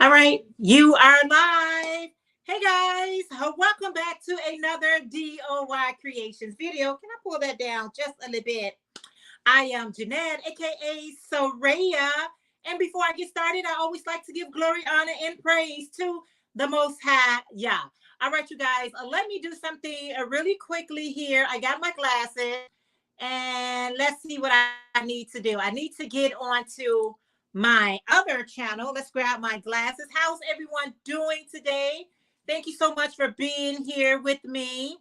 All right, you are live. Hey guys, welcome back to another DOY Creations video. Can I pull that down just a little bit? I am Jeanette, aka Soraya. And before I get started, I always like to give glory, honor, and praise to the Most High Yah. All right, you guys, let me do something really quickly here. I got my glasses, and let's see what I need to do. I need to get onto my other channel. Let's grab my glasses. How's everyone doing today? Thank you so much for being here with me.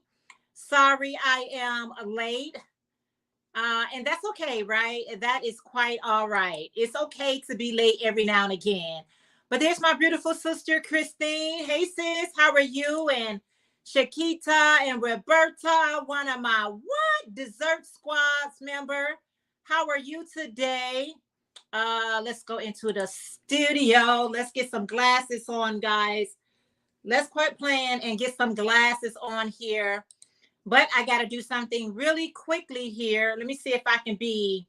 Sorry I am late. And that's okay, right? That is quite all right. It's okay to be late every now and again. But there's my beautiful sister, Christine. Hey, sis, how are you? And Shakita and Roberta, one of my dessert squads member. How are you today? Let's go into the studio. Let's get some glasses on, guys. Let's quit playing and get some glasses on here. But I got to do something really quickly here. Let me see if I can be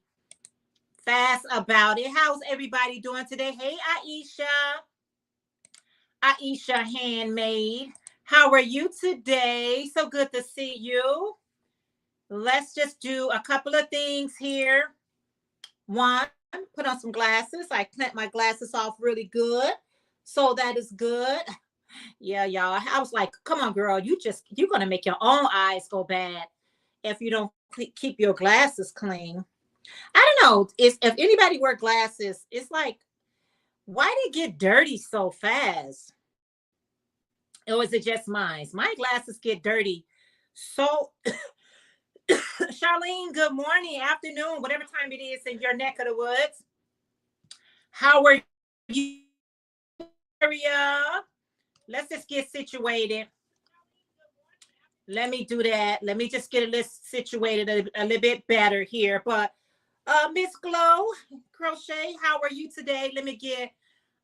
fast about it. How's everybody doing today? Hey, Aisha Handmade. How are you today? So good to see you. Let's just do a couple of things here. One, put on some glasses. I cleaned my glasses off really good. So that is good. Yeah, y'all. I was like, come on, girl. You're gonna make your own eyes go bad if you don't keep your glasses clean. I don't know. If anybody wear glasses, it's like, why they get dirty so fast? Or is it just mine? My glasses get dirty. So, Charlene, good morning, afternoon, whatever time it is in your neck of the woods. How are you, area? Let's just get situated. Let me do that. Let me just get a little situated a little bit better here. But Miss Glow Crochet, how are you today? Let me get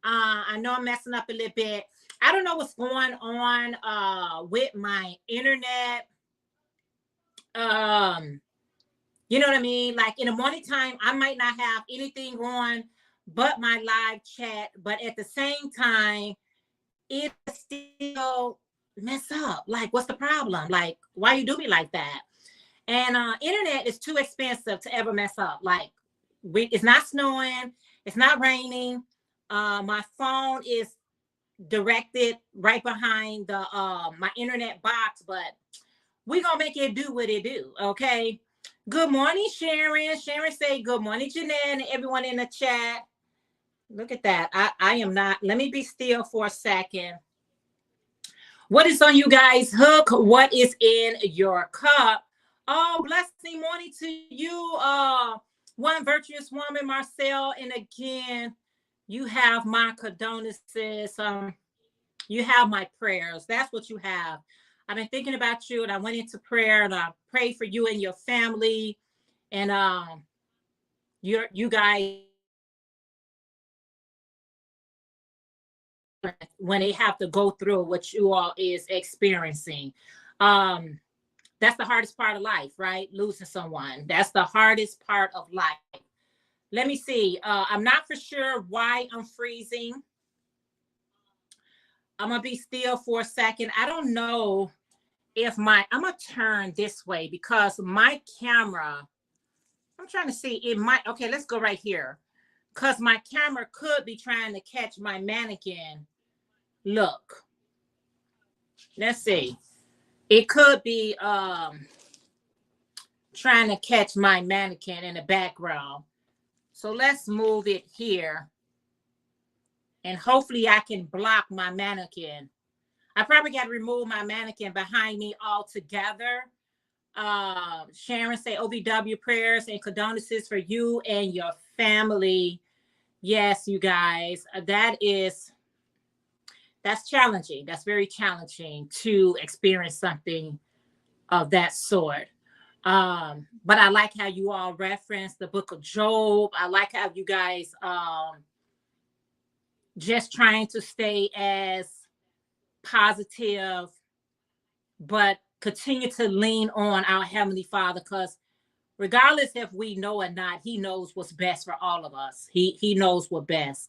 I know I'm messing up a little bit. I don't know what's going on with my internet. Um, you know what I mean? Like in the morning time, I might not have anything on but my live chat, but at the same time, it still mess up. Like, what's the problem? Like, why you do me like that? And internet is too expensive to ever mess up. Like, it's not snowing, it's not raining. My phone is directed right behind the my internet box, but we gonna make it do what it do. Okay. Good morning, Sharon. Sharon say good morning, Jeanette, and everyone in the chat. Look at that. I am not. Let me be still for a second. What is on you guys' hook? What is in your cup? Oh, blessing morning to you, one virtuous woman, Marcel. And again, you have my condolences. You have my prayers. That's what you have. I've been thinking about you, and I went into prayer, and I prayed for you and your family, and you guys when they have to go through what you all is experiencing. Um, that's the hardest part of life, right? Losing someone. That's the hardest part of life. Let me see. I'm not for sure why I'm freezing. I'm gonna be still for a second. I don't know if I'm gonna turn this way because my camera, I'm trying to see, it might, okay, let's go right here. Because my camera could be trying to catch my mannequin. Look, let's see. It could be trying to catch my mannequin in the background. So let's move it here. And hopefully I can block my mannequin. I probably got to remove my mannequin behind me altogether. Sharon say OVW prayers and condolences for you and your family. Yes, you guys, that's challenging. That's very challenging to experience something of that sort. But I like how you all reference the book of Job. I like how you guys just trying to stay as positive, but continue to lean on our Heavenly Father, because regardless if we know or not, He knows what's best for all of us. He knows what's best.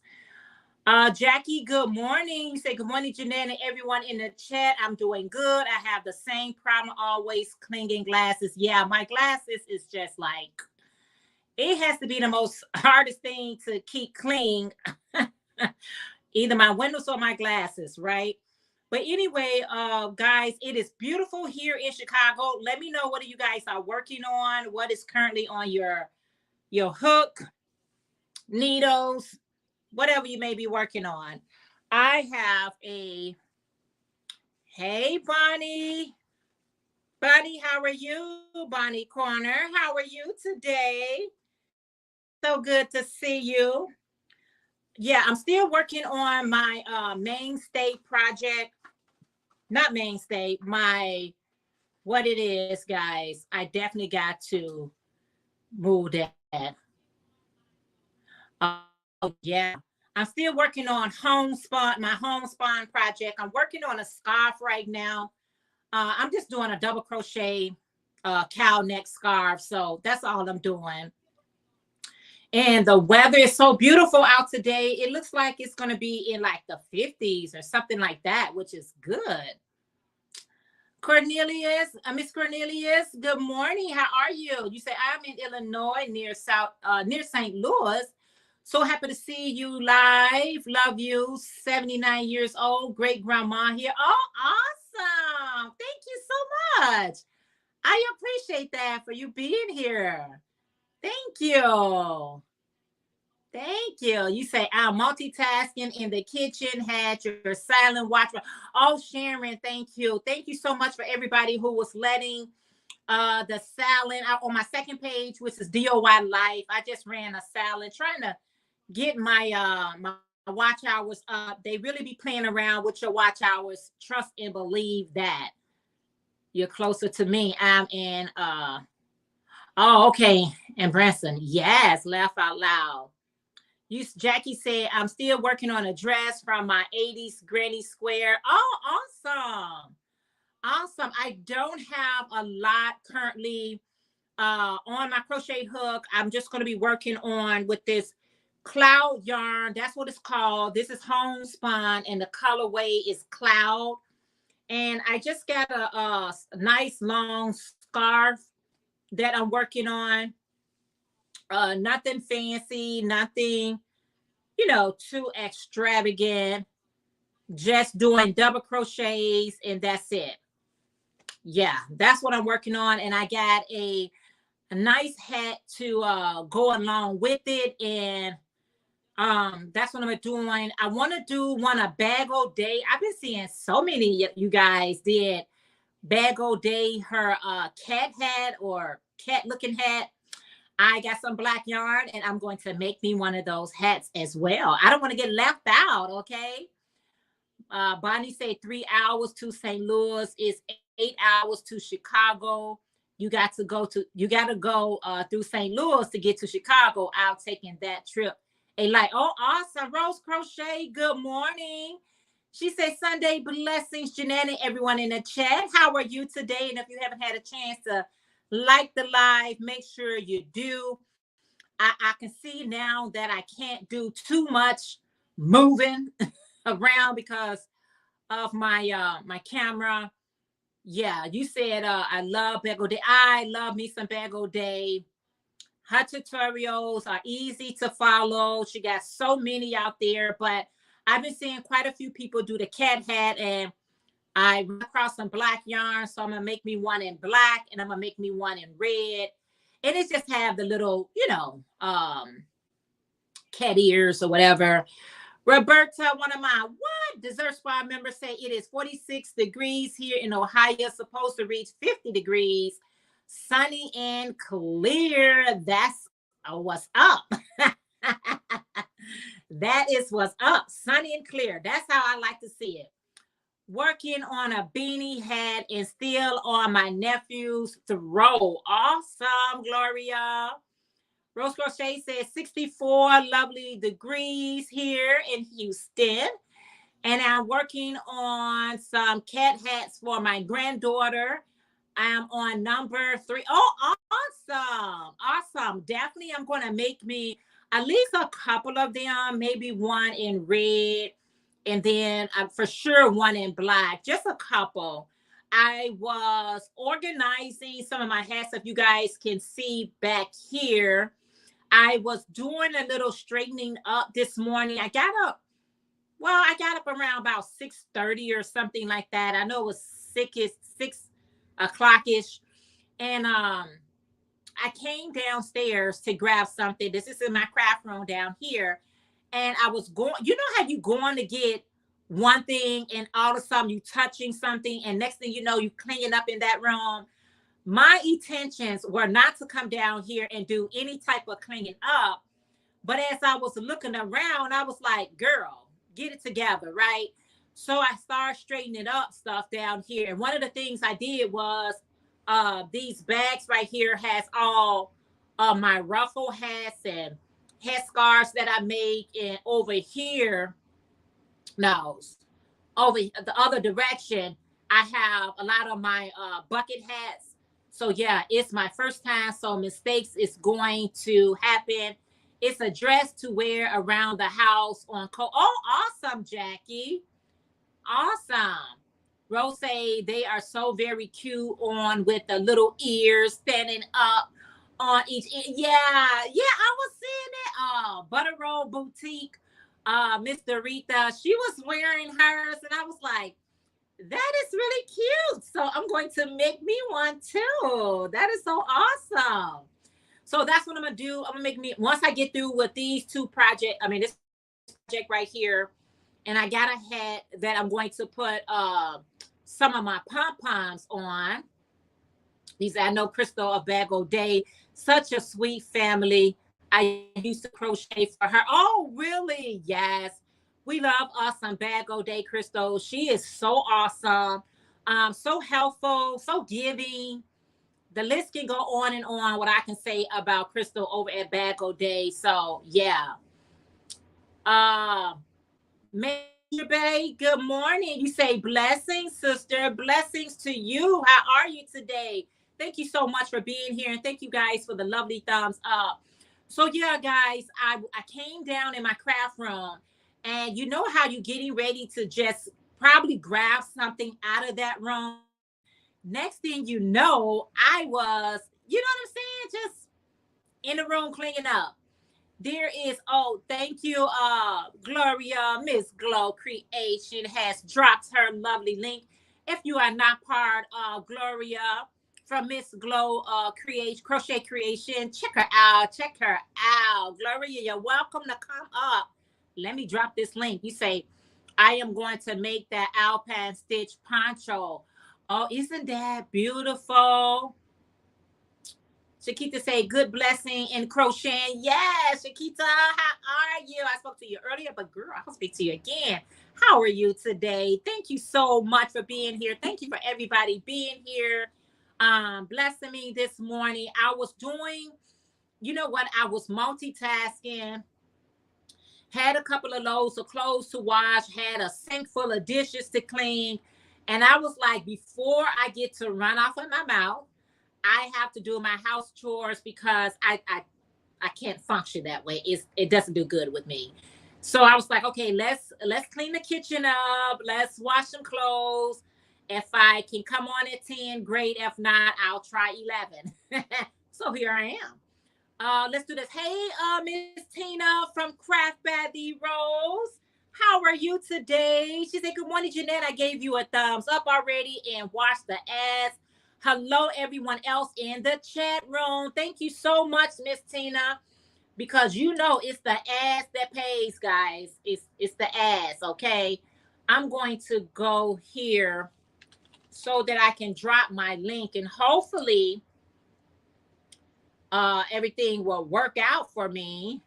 Jackie, good morning. You say good morning, Jeanette, and everyone in the chat. I'm doing good. I have the same problem, always clinging glasses. Yeah, my glasses is just like, it has to be the most hardest thing to keep clean. Either my windows or my glasses, right? But anyway, guys, it is beautiful here in Chicago. Let me know what you guys are working on. What is currently on your hook, needles, whatever you may be working on. I have a hey Bonnie. Bonnie, how are you? Bonnie Corner, how are you today? So good to see you. Yeah, I'm still working on my mainstay project. Not mainstay, my what it is, guys. I definitely got to move that. Oh yeah. I'm still working on homespun, my homespun project. I'm working on a scarf right now. I'm just doing a double crochet cow neck scarf. So that's all I'm doing. And the weather is so beautiful out today. It looks like it's going to be in like the 50s or something like that, which is good. Cornelius, Miss Cornelius, good morning. How are you? You say I'm in Illinois near St. Louis. So happy to see you live. Love you. 79 years old, great grandma here. Oh, awesome. Thank you so much. I appreciate that for you being here. Thank you. Thank you. You say I'm multitasking in the kitchen, had your silent watch. Oh, Sharon, thank you. Thank you so much for everybody who was letting the silent out on my second page, which is DOY Life. I just ran a silent trying to get my watch hours up. They really be playing around with your watch hours. Trust and believe that. You're closer to me. I'm in oh, okay. And Branson. Yes, laugh out loud. Jackie said, I'm still working on a dress from my 80s granny square. Oh, awesome. Awesome. I don't have a lot currently on my crochet hook. I'm just going to be working on with this cloud yarn. That's what it's called. This is homespun and the colorway is cloud. And I just got a nice long scarf that I'm working on. Nothing fancy, nothing too extravagant, just doing double crochets and that's it. Yeah, that's what I'm working on. And I got a nice hat to go along with it. And that's what I'm doing. I want to do one a Bagel Day. I've been seeing so many you guys did Bagel Day, her cat hat or cat looking hat. I got some black yarn and I'm going to make me one of those hats as well. I don't want to get left out, okay? Bonnie said 3 hours to St. Louis is 8 hours to Chicago. You got to go through St. Louis to get to Chicago. I'll taking that trip. And like, oh, awesome. Rose Crochet, good morning. She said, Sunday blessings, Jeanette, and everyone in the chat. How are you today? And if you haven't had a chance to like the live, make sure you do. I can see now that I can't do too much moving around because of my my camera. Yeah, you said I love Bagel Day. I love me some Bagel Day. Her tutorials are easy to follow. She got so many out there, but I've been seeing quite a few people do the cat hat and I run across some black yarn, so I'm gonna make me one in black and I'm gonna make me one in red. And it's just have the little, cat ears or whatever. Roberta, one of my dessert squad members say it is 46 degrees here in Ohio, supposed to reach 50 degrees, sunny and clear. That's what's up. That is what's up, sunny and clear. That's how I like to see it. Working on a beanie hat and still on my nephew's throw. Awesome, Gloria. Rose Crochet says 64 lovely degrees here in Houston. And I'm working on some cat hats for my granddaughter. I'm on number 3. Oh, awesome. Awesome. Definitely I'm going to make me at least a couple of them, maybe one in red, and then for sure one in black, just a couple. I was organizing some of my hats. If you guys can see back here, I was doing a little straightening up this morning. I got up, well, I got up around about 6:30 or something like that. I know it was 6 o'clock-ish. And I came downstairs to grab something. This is in my craft room down here. And I was going, you know how you going to get one thing and all of a sudden you touching something and next thing you know, you cleaning up in that room. My intentions were not to come down here and do any type of cleaning up. But as I was looking around, I was like, girl, get it together, right? So I started straightening up stuff down here. And one of the things I did was these bags right here has all my ruffle hats and headscarves that I make. And over here, no, over the other direction, I have a lot of my bucket hats. So yeah, it's my first time, so mistakes is going to happen. It's a dress to wear around the house on oh, awesome, Jackie. Awesome. Rose, they are so very cute on with the little ears standing up on each ear. Yeah, I was seeing it. Butter Roll Boutique, Miss Dorita, she was wearing hers, and I was like, that is really cute. So I'm going to make me one too. That is so awesome. So that's what I'm gonna do. I'm gonna make me, once I get through with these two projects, I mean this project right here, and I got a hat that I'm going to put some of my pom-poms on. These, I know Crystal of Bag O' Day, such a sweet family. I used to crochet for her. Oh, really? Yes. We love us some Bag O' Day, Crystal. She is so awesome, so helpful, so giving. The list can go on and on what I can say about Crystal over at Bag O' Day. So yeah. Major Bay, good morning. You say blessings, sister. Blessings to you. How are you today? Thank you so much for being here. And thank you guys for the lovely thumbs up. So yeah, guys, I came down in my craft room, and you know how you getting ready to just probably grab something out of that room. Next thing you know, I was, you know what I'm saying? Just in the room cleaning up. There is, oh, thank you, Gloria. Miss Glow Creation has dropped her lovely link. If you are not part of Gloria from Miss Glow Crochet Creation, check her out. Check her out. Gloria, you're welcome to come up. Let me drop this link. You say, I am going to make that Alpine Stitch poncho. Oh, isn't that beautiful? Shakita say, good blessing in crocheting. Yes, Shakita, how are you? I spoke to you earlier, but girl, I'll speak to you again. How are you today? Thank you so much for being here. Thank you for everybody being here. Blessing me this morning. I was doing, you know what? I was multitasking. Had a couple of loads of clothes to wash, had a sink full of dishes to clean. And I was like, before I get to run off in my mouth, I have to do my house chores because I can't function that way. It doesn't do good with me. So I was like, okay, let's clean the kitchen up. Let's wash some clothes. If I can come on at 10, great. If not, I'll try 11. So here I am. Let's do this. Hey, Miss Tina from Craft by the Rose. How are you today? She said, good morning, Jeanette. I gave you a thumbs up already and watched the ads. Hello, everyone else in the chat room. Thank you so much, Miss Tina, because you know it's the ads that pays, guys. It's the ads, okay? I'm going to go here so that I can drop my link, and hopefully everything will work out for me.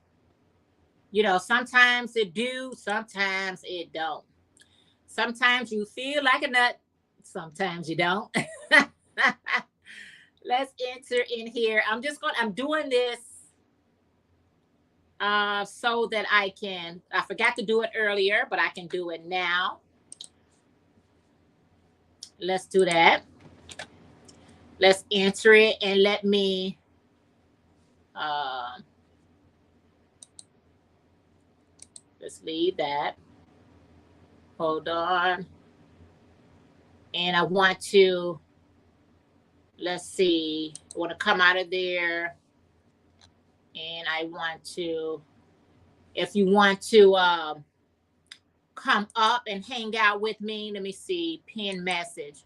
You know, sometimes it do, sometimes it don't. Sometimes you feel like a nut, sometimes you don't. Let's enter in here. I'm doing this so that I forgot to do it earlier, but I can do it now. Let's do that. Let's enter it and let me Let's leave that. Hold on. And I want to, let's see, I want to come out of there. And I want to, if you want to come up and hang out with me, let me see, pin message.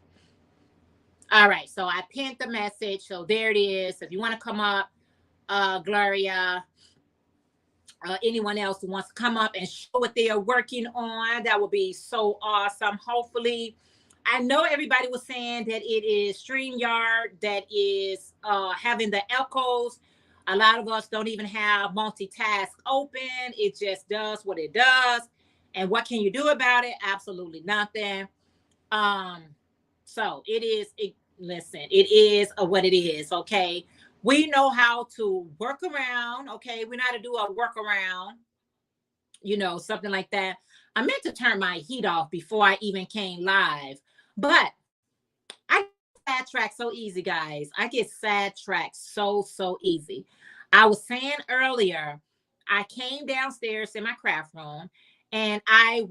All right, so I pinned the message. So there it is. If you want to come up, Gloria, anyone else who wants to come up and show what they are working on, that would be so awesome. Hopefully, I know everybody was saying that it is StreamYard that is having the echoes. A lot of us don't even have multitask open. It just does what it does. And what can you do about it? Absolutely nothing. So it is, listen, it is what it is, okay? We know how to work around, okay? We know how to do a workaround, you know, something like that. I meant to turn my heat off before I even came live, but I get sidetracked so easy, guys. I get sidetracked so easy. I was saying earlier, I came downstairs in my craft room and I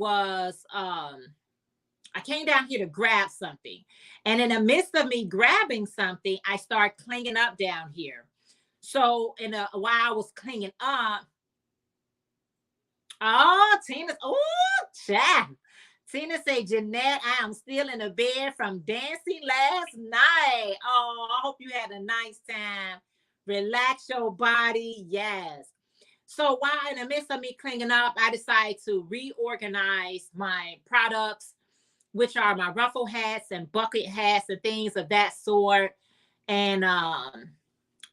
came down here to grab something. And in the midst of me grabbing something, I start cleaning up down here. So while I was cleaning up, Tina, chat. Tina say, Jeanette, I am still in the bed from dancing last night. Oh, I hope you had a nice time. Relax your body. Yes. So while in the midst of me cleaning up, I decided to reorganize my products, which are my ruffle hats and bucket hats and things of that sort. And,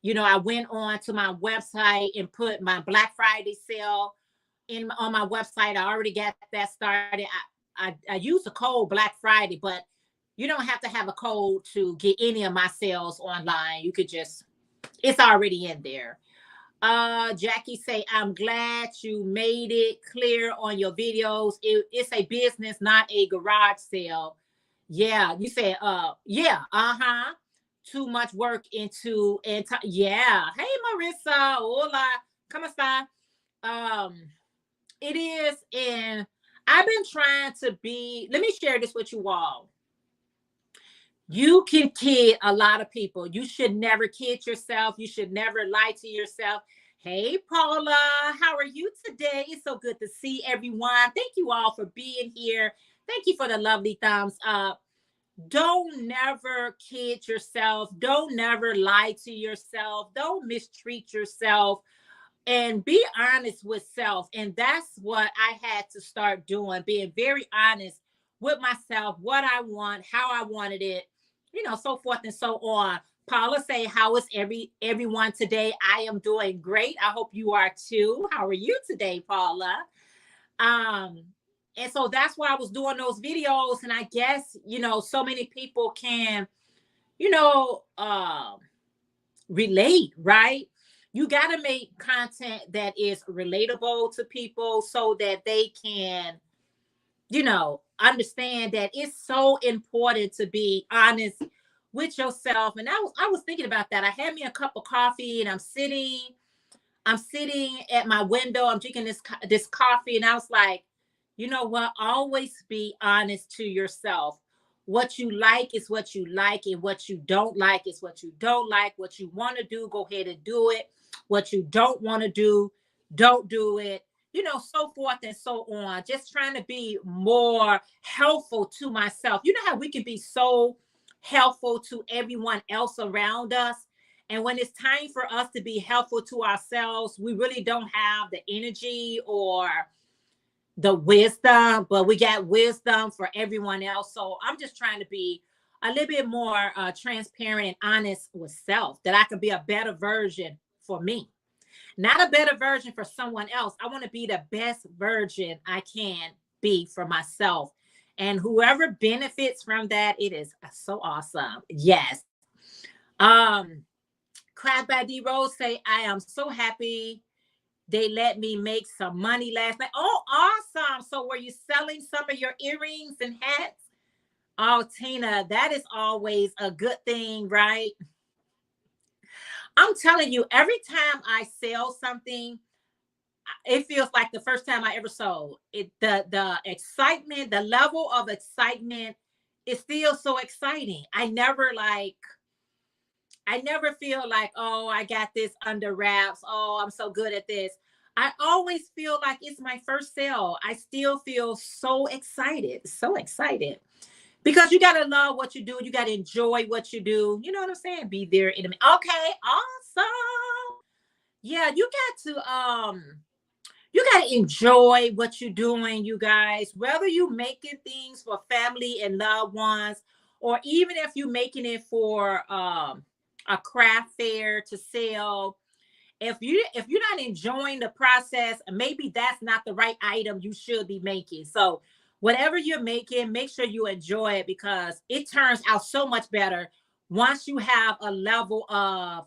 you know, I went on to my website and put my Black Friday sale on my website. I already got that started. I use the code Black Friday, but you don't have to have a code to get any of my sales online. You could just, it's already in there. Jackie say, I'm glad you made it clear on your videos. It's a business, not a garage sale. Yeah, you said, yeah, too much work into, yeah. Hey, Marissa, hola, ¿cómo está? It is, and I've been trying to be, let me share this with you all. You can kid a lot of people. You should never kid yourself. You should never lie to yourself. Hey, Paula, how are you today? It's so good to see everyone. Thank you all for being here. Thank you for the lovely thumbs up. Don't never kid yourself. Don't never lie to yourself. Don't mistreat yourself. And be honest with self. And that's what I had to start doing, being very honest with myself, what I want, how I wanted it, you know, so forth and so on. Paula say, how is everyone today? I am doing great. I hope you are too. How are you today, Paula? And so that's why I was doing those videos. And I guess, you know, so many people can, you know, relate, right? You got to make content that is relatable to people so that they can, you know, understand that it's so important to be honest with yourself. And I was thinking about that. I had me a cup of coffee and I'm sitting at my window. I'm drinking this coffee and I was like, you know what? Always be honest to yourself. What you like is what you like, and what you don't like is what you don't like. What you want to do, go ahead and do it. What you don't want to do, don't do it. You know, so forth and so on. Just trying to be more helpful to myself. You know how we can be so helpful to everyone else around us. And when it's time for us to be helpful to ourselves, we really don't have the energy or the wisdom, but we got wisdom for everyone else. So I'm just trying to be a little bit more transparent and honest with self, that I can be a better version for me, not a better version for someone else. I want to be the best version I can be for myself. And whoever benefits from that, it is so awesome. Yes. Crab by D Rose say, I am so happy they let me make some money last night. Oh, awesome. So were you selling some of your earrings and hats? Oh, Tina, that is always a good thing, right? I'm telling you, every time I sell something, it feels like the first time I ever sold it. The excitement, the level of excitement is still so exciting. I never feel like, oh, I got this under wraps. Oh, I'm so good at this. I always feel like it's my first sale. I still feel so excited, so excited. Because you gotta love what you do. You gotta enjoy what you do. You know what I'm saying? Be there in a minute. Okay, awesome. Yeah, you gotta enjoy what you're doing, you guys. Whether you making things for family and loved ones, or even if you're making it for a craft fair to sell. If you're not enjoying the process, maybe that's not the right item you should be making. So whatever you're making, make sure you enjoy it because it turns out so much better once you have a level of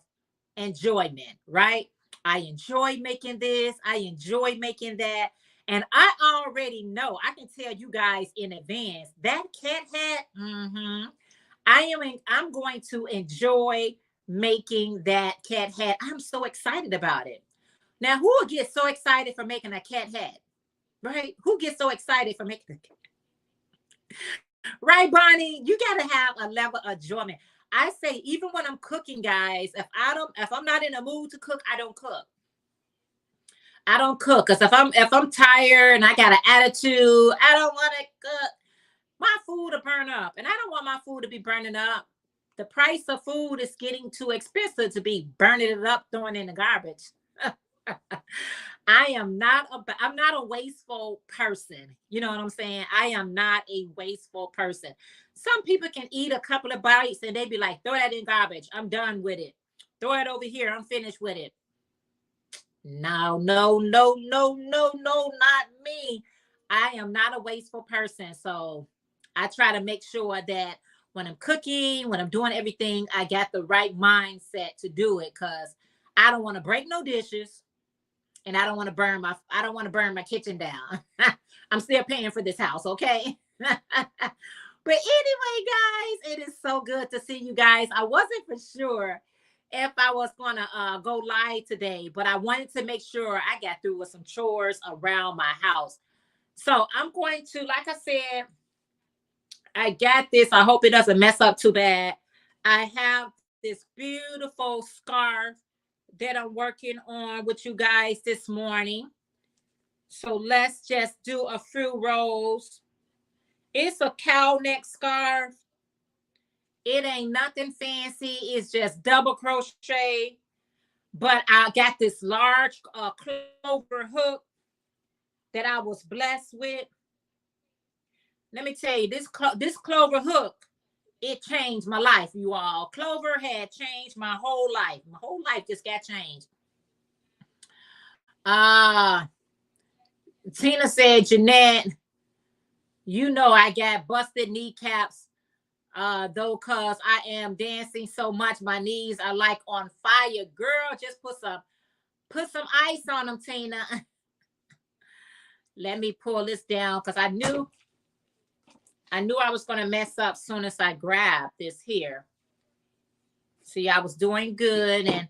enjoyment, right? I enjoy making this, I enjoy making that. And I already know, I can tell you guys in advance that cat hat, I'm going to enjoy making that cat hat. I'm so excited about it. Now, who will get so excited for making a cat hat? Right? Who gets so excited for making a cat? Right, Bonnie? You gotta have a level of enjoyment. I say, even when I'm cooking, guys, if I'm not in a mood to cook, I don't cook. I don't cook because if I'm tired and I got an attitude, I don't want to cook. My food to burn up, and I don't want my food to be burning up. The price of food is getting too expensive to be burning it up, throwing it in the garbage. I'm not a wasteful person. You know what I'm saying? I am not a wasteful person. Some people can eat a couple of bites and they be like, throw that in garbage. I'm done with it. Throw it over here. I'm finished with it. No, no, no, no, no, no, not me. I am not a wasteful person. So I try to make sure that when I'm cooking, when I'm doing everything, I got the right mindset to do it because I don't want to break no dishes and I don't want to burn my kitchen down. I'm still paying for this house, okay? But anyway, guys, it is so good to see you guys. I wasn't for sure if I was gonna go live today, but I wanted to make sure I got through with some chores around my house. So I'm going to, like I said, I got this. I hope it doesn't mess up too bad. I have this beautiful scarf that I'm working on with you guys this morning. So let's just do a few rows. It's a cow neck scarf. It ain't nothing fancy. It's just double crochet. But I got this large clover hook that I was blessed with. Let me tell you, this clover hook, it changed my life, you all. Clover had changed my whole life. My whole life just got changed. Tina said, Jeanette, you know I got busted kneecaps, though, cause I am dancing so much. My knees are like on fire. Girl, just put some ice on them, Tina. Let me pull this down because I knew I was gonna mess up soon as I grabbed this here. See, I was doing good, and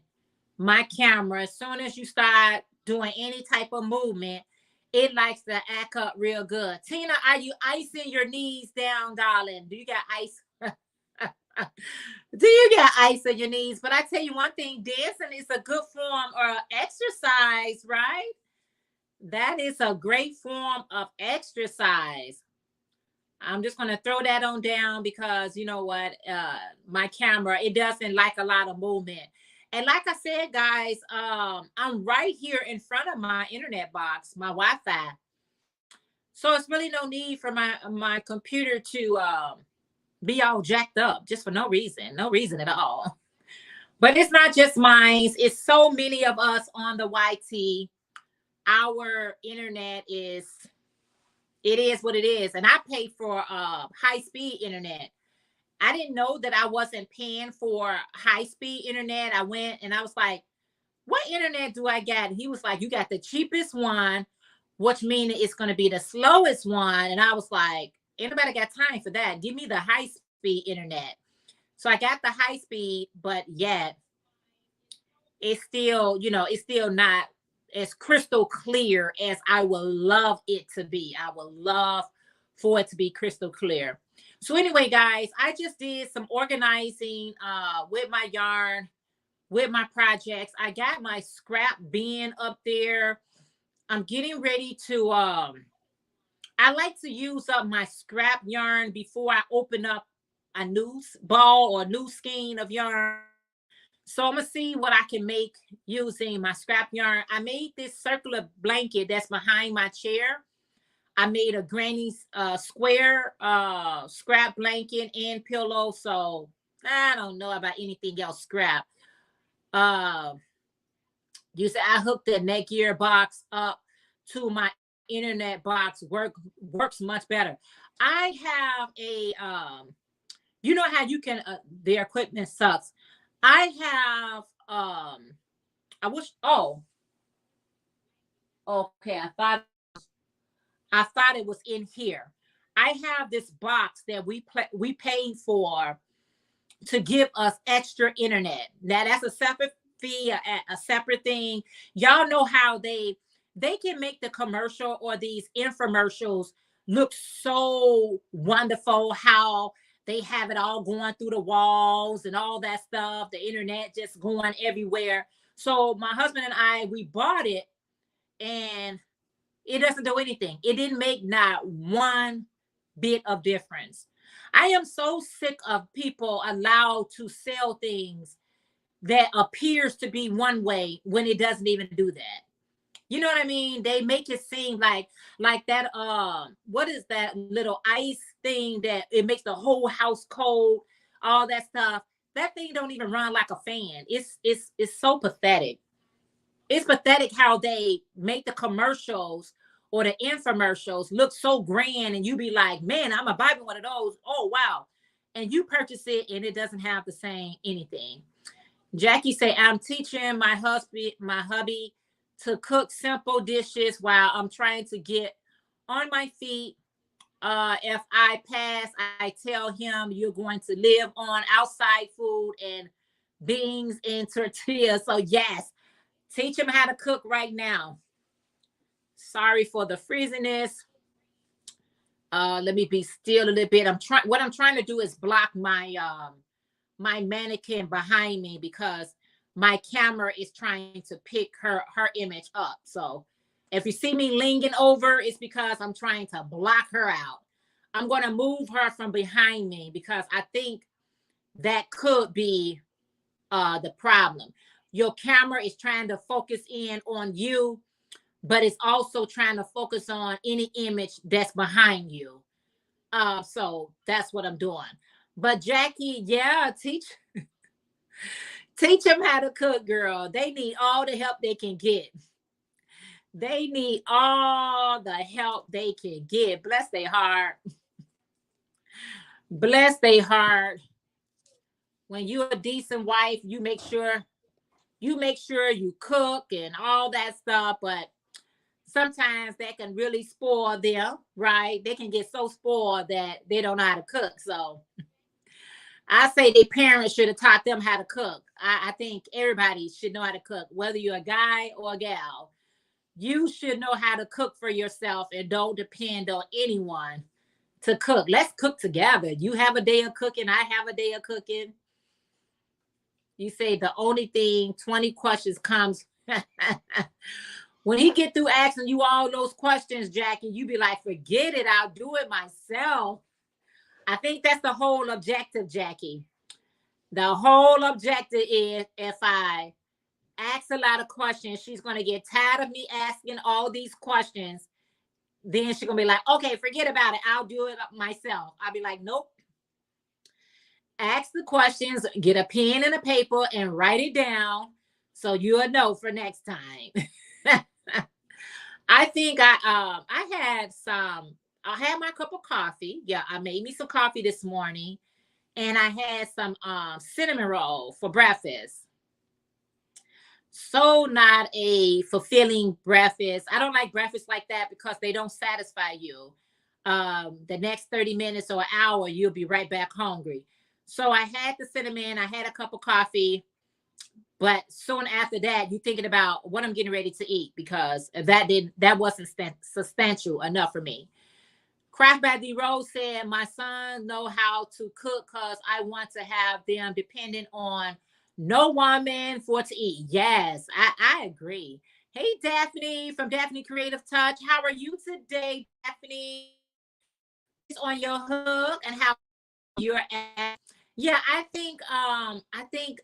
my camera, as soon as you start doing any type of movement, it likes to act up real good. Tina, are you icing your knees down, darling? Do you got ice? Do you got ice on your knees? But I tell you one thing, dancing is a good form of exercise, right? That is a great form of exercise. I'm just going to throw that on down because you know what? My camera, it doesn't like a lot of movement. And like I said, guys, I'm right here in front of my internet box, my Wi-Fi. So it's really no need for my computer to be all jacked up just for no reason at all. But it's not just mine. It's so many of us on the YT. Our internet it is what it is. And I pay for high speed internet. I didn't know that I wasn't paying for high speed internet. I went and I was like, what internet do I got? And he was like, you got the cheapest one, which means it's going to be the slowest one. And I was like, anybody got time for that? Give me the high speed internet. So I got the high speed, but yet it's still, it's still not as crystal clear as I would love it to be. I would love for it to be crystal clear. So anyway, guys, I just did some organizing with my yarn, with my projects. I got my scrap bin up there. I'm getting ready to I like to use up my scrap yarn before I open up a new ball or a new skein of yarn. So I'm gonna see what I can make using my scrap yarn. I made this circular blanket that's behind my chair. I made a granny's square scrap blanket and pillow. So I don't know about anything else scrap. Uh, you said I hooked the Netgear box up to my internet box. Works much better. I have a you know how you can their equipment sucks. I have I wish okay, I thought it was in here. I have this box that we paid for to give us extra internet. Now that's a separate fee, a separate thing. Y'all know how they can make the commercial or these infomercials look so wonderful, how they have it all going through the walls and all that stuff, the internet just going everywhere. So my husband and I, we bought it, and it doesn't do anything. It didn't make not one bit of difference. I am so sick of people allowed to sell things that appears to be one way when it doesn't even do that. You know what I mean? They make it seem like that what is that little ice thing that it makes the whole house cold, all that stuff. That thing don't even run like a fan. It's so pathetic. It's pathetic how they make the commercials or the infomercials look so grand, and you be like, man, I'm gonna buy one of those. Oh wow. And you purchase it and it doesn't have the same anything. Jackie say, I'm teaching my hubby to cook simple dishes while I'm trying to get on my feet. If I pass, I tell him you're going to live on outside food and beans and tortillas. So yes, teach him how to cook right now. Sorry for the freeziness. Let me be still a little bit. What I'm trying to do is block my mannequin behind me because my camera is trying to pick her image up. So if you see me leaning over, it's because I'm trying to block her out. I'm going to move her from behind me because I think that could be the problem. Your camera is trying to focus in on you, but it's also trying to focus on any image that's behind you. So that's what I'm doing. But Jackie, yeah, teach them how to cook, girl. They need all the help they can get. They need all the help they can get. Bless their heart. Bless their heart. When you're a decent wife, you make sure you cook and all that stuff, but sometimes that can really spoil them, right? They can get so spoiled that they don't know how to cook. So I say their parents should have taught them how to cook. I think everybody should know how to cook, whether you're a guy or a gal. You should know how to cook for yourself and don't depend on anyone to cook. Let's cook together. You have a day of cooking. I have a day of cooking. You say the only thing 20 questions comes. When he get through asking you all those questions, Jackie, you be like, forget it. I'll do it myself. I think that's the whole objective, Jackie. The whole objective is if I ask a lot of questions, she's going to get tired of me asking all these questions. Then she's going to be like, okay, forget about it. I'll do it myself. I'll be like, nope. Ask the questions, get a pen and a paper and write it down so you'll know for next time. I think I had my cup of coffee. Yeah, I made me some coffee this morning, and I had some cinnamon roll for breakfast. So not a fulfilling breakfast. I don't like breakfast like that because they don't satisfy you. The next 30 minutes or an hour, you'll be right back hungry. So I had the cinnamon, I had a cup of coffee, But soon after that, you're thinking about what I'm getting ready to eat because that wasn't substantial enough for me. Craft by D Rose said, "My sons know how to cook because I want to have them dependent on no woman for to eat." Yes, I agree. Hey, Daphne from Daphne Creative Touch. How are you today, Daphne? What is on your hook and how you're at? Yeah, I think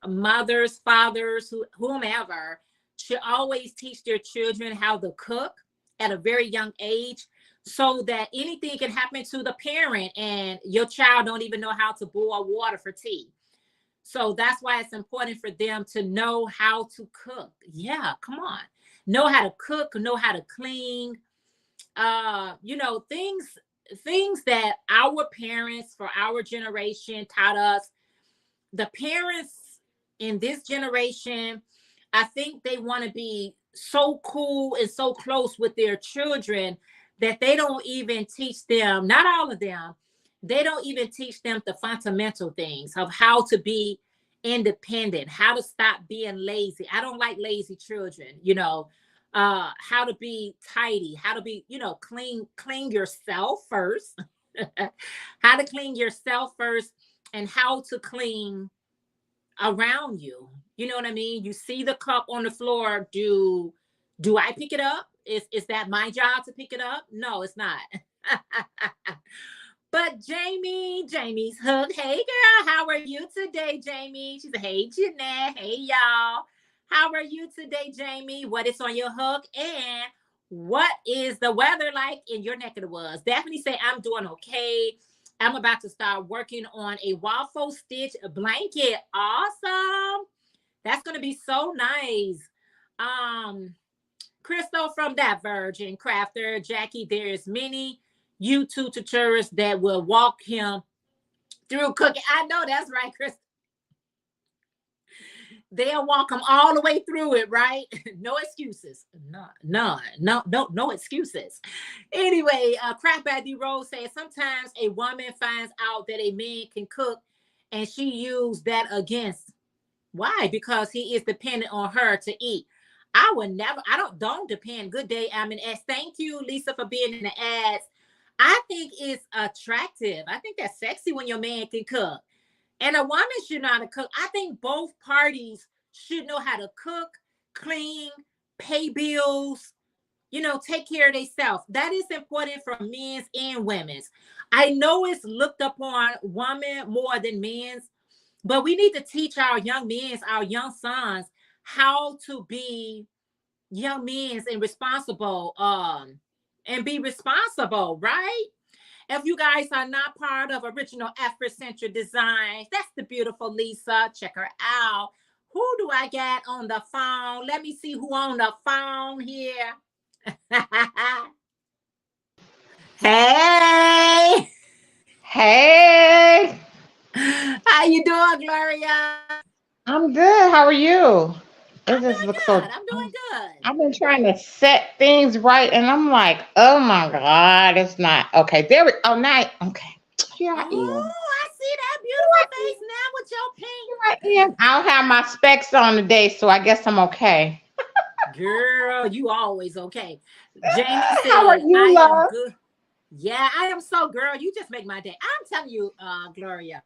mothers, fathers, whomever should always teach their children how to cook at a very young age so that anything can happen to the parent and your child don't even know how to boil water for tea. So that's why it's important for them to know how to cook. Yeah, come on. Know how to cook, know how to clean, things that our parents for our generation taught us. The parents in this generation, I think they want to be so cool and so close with their children that they don't even teach them, not all of them, they don't even teach them the fundamental things of how to be independent, how to stop being lazy. I don't like lazy children, how to be tidy, how to be, clean yourself first, how to clean yourself first, and how to clean around you. You know what I mean? You see the cup on the floor. Do I pick it up? Is that my job to pick it up? No, it's not. But Jamie's hook. Hey girl, how are you today, Jamie? She said, hey Jeanette, hey y'all. How are you today, Jamie? What is on your hook? And what is the weather like in your neck of the woods? Definitely say I'm doing okay. I'm about to start working on a waffle stitch blanket. Awesome. That's gonna be so nice. Crystal from That Virgin Crafter, Jackie, there's many YouTube tutorials that will walk him through cooking. I know that's right, Crystal. They'll walk him all the way through it, right? No excuses. No excuses. Anyway, Craft by D Rose says sometimes a woman finds out that a man can cook and she used that against. Why? Because he is dependent on her to eat. I would never, don't depend. Good day, I'm in S. Thank you, Lisa, for being in the ads. I think it's attractive. I think that's sexy when your man can cook. And a woman should know how to cook. I think both parties should know how to cook, clean, pay bills, take care of themselves. That is important for men's and women's. I know it's looked upon women more than men's, but we need to teach our young men, our young sons, how to be young men and responsible, and be responsible, right? If you guys are not part of Original Afrocentric Designs, that's the beautiful Lisa. Check her out. Who do I get on the phone? Let me see who on the phone here. Hey. Hey, How you doing, Gloria? I'm good. How are you? It I'm just doing looks good. so. I'm doing good. I've been trying to set things right, and I'm like, oh my God, it's not okay. There we. Oh, night. Okay, here I am. Oh, I see that Here beautiful I am. face now with your pink. Here I am. I don't have my specs on today, so I guess I'm okay. Girl, you always okay. Jamie How are said, you, I am love? good. Yeah, I am so, girl. You just make my day. I'm telling you, Gloria.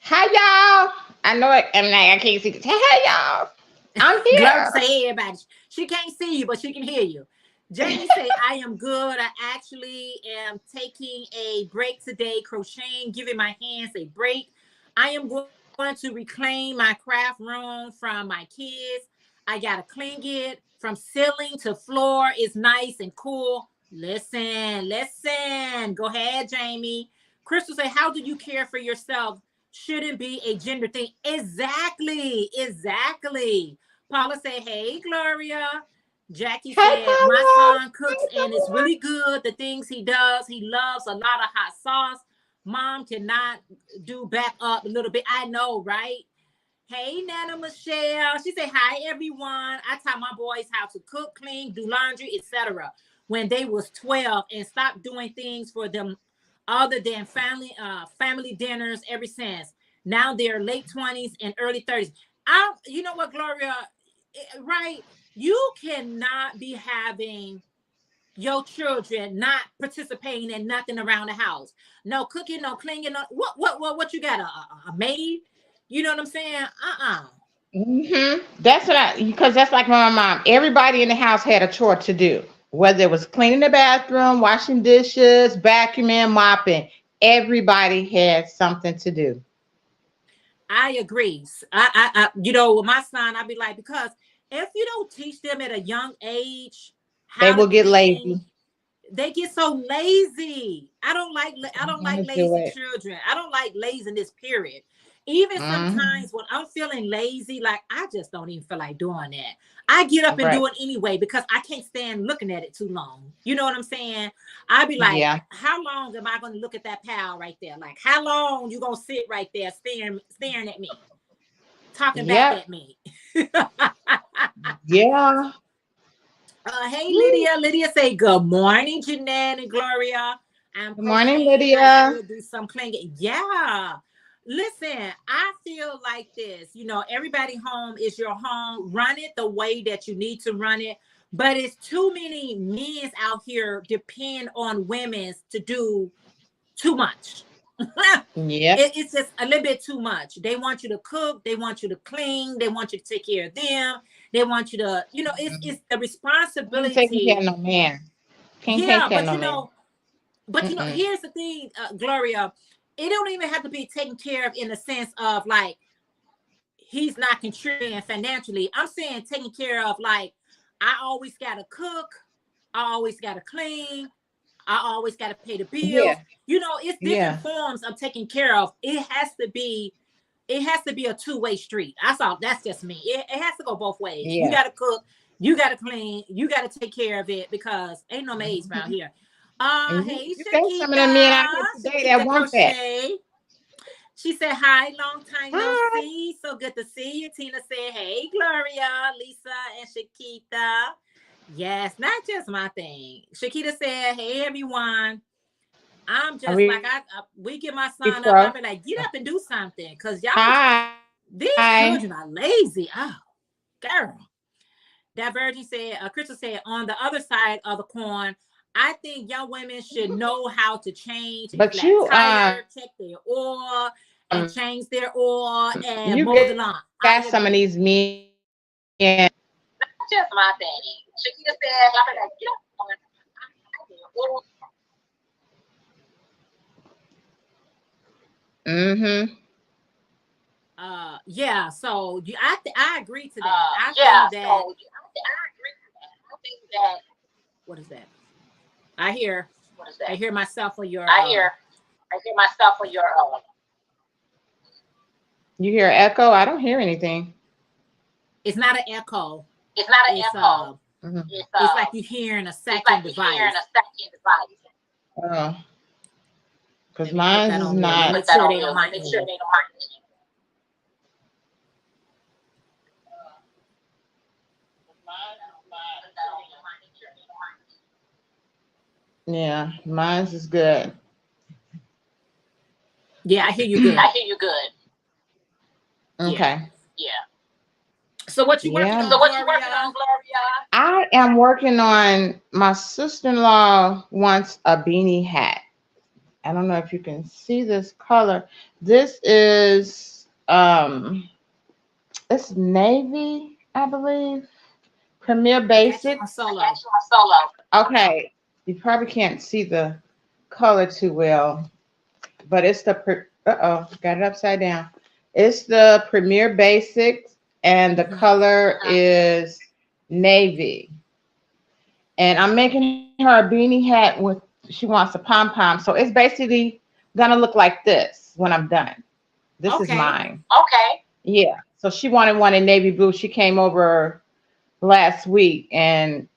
Hi, y'all. I know it. I'm like, I can't see. Hey, y'all. I'm Gloria here. say, hey, everybody. She can't see you, but she can hear you. Jamie said, I am good. I actually am taking a break today, crocheting, giving my hands a break. I am going to reclaim my craft room from my kids. I got to clean it from ceiling to floor. It's nice and cool. Listen. Go ahead, Jamie. Crystal say, how do you care for yourself? Shouldn't be a gender thing. Exactly. Paula said, hey, Gloria. Jackie Hey, said, my Paula. son Hey, cooks and it's Paula. really good. The things he does, he loves a lot of hot sauce. Mom cannot do back up a little bit. I know, right? Hey, Nana Michelle. She said, hi, everyone. I taught my boys how to cook, clean, do laundry, etc. when they was 12 and stopped doing things for them other than family dinners ever since. Now they're late 20s and early 30s. You know what, Gloria, right? You cannot be having your children not participating in nothing around the house. No cooking, no cleaning. No, what you got, a maid? You know what I'm saying? That's what because that's like my mom. Everybody in the house had a chore to do, whether it was cleaning the bathroom, washing dishes, vacuuming, mopping. Everybody had something to do. I agree. With my son, I'd be like, because if you don't teach them at a young age They how to will get clean, lazy. they get so lazy. I don't like Do lazy it. children. I don't like laziness, period. Even Mhm. sometimes when I'm feeling lazy, like I just don't even feel like doing that. I get up and Right. do it anyway because I can't stand looking at it too long. You know what I'm saying? I'd be like, Yeah. how long am I going to look at that pal right there? Like, how long you going to sit right there staring at me, talking back Yep. at me? Yeah. Hey, Woo. Lydia say, good morning, Jeanette and Gloria. I'm Good morning, crocheting. I Lydia. will do some cleaning. Yeah. Listen, I feel like this. Everybody home is your home. Run it the way that you need to run it. But it's too many men out here depend on women's to do too much. Yep. It's just a little bit too much. They want you to cook, they want you to clean, they want you to take care of them, they want you to, it's the Ain't taking care responsibility. of no man. Can't take Yeah, care of no man. Mm-mm. here's the thing, Gloria. It don't even have to be taken care of in the sense of like he's not contributing financially. I'm saying taking care of like I always gotta cook, I always gotta clean, I always got to pay the bills. Yeah. It's different Yeah. forms of taking care of. It has to be a two-way street. That's just me. It has to go both ways. You Yeah. got to cook, you got to clean, you got to take care of it because ain't no maids around Mhm. here. And Hey, you got some of them men out here today that Shakita want that. Crochet. She said, hi, long time no Hi. see. So good to see you. Tina said, hey, Gloria, Lisa, and Shakita. Yes, not just my thing. Shakita said, hey, everyone. I'm Are just like, we we get my pro? son up. I be like, get up and do something. Because Hi. these children are lazy. Oh, girl. That virgin said, Crystal said, on the other side of the coin, I think young women should know how to change a But flat you tire, check their oil, and change their oil and you mow the lawn. got I some of agree. these men. Just my thing. Shakita said, I be like, get up. Mm-hmm. Yeah. So I agree to that. I think that. I agree to that. I think that. What is that? I hear. What is that? I hear myself on your. I hear myself on your. You hear echo? I don't hear anything. It's not an echo. It's not an echo. Mm-hmm. It's like you're hearing a second device. Oh, because Let me put mine that is on mute. Let me not. make sure they don't mind me. Yeah, mine's is good. Yeah, I hear you good. I hear you good. Okay. Yeah. So what you working on, Gloria? I am working on my sister-in-law wants a beanie hat. I don't know if you can see this color. This is it's navy, I believe. Premier I got you on Basics. solo. Okay, you probably can't see the color too well, but it's the got it upside down. It's the Premier Basics, and the color is navy. And I'm making her a beanie hat with. She wants a pom pom, so it's basically gonna look like this when I'm done. This is Okay. mine. Okay. Yeah. So she wanted one in navy blue. She came over last week and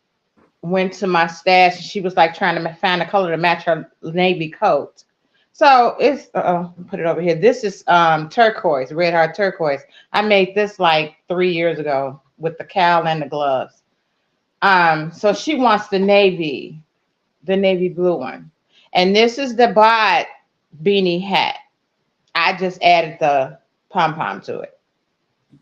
went to my stash, and she was like trying to find a color to match her navy coat. So it's put it over here. This is turquoise, red heart turquoise. I made this like 3 years ago with the cowl and the gloves. So she wants the navy blue one. And this is the bot beanie hat. I just added the pom pom to it.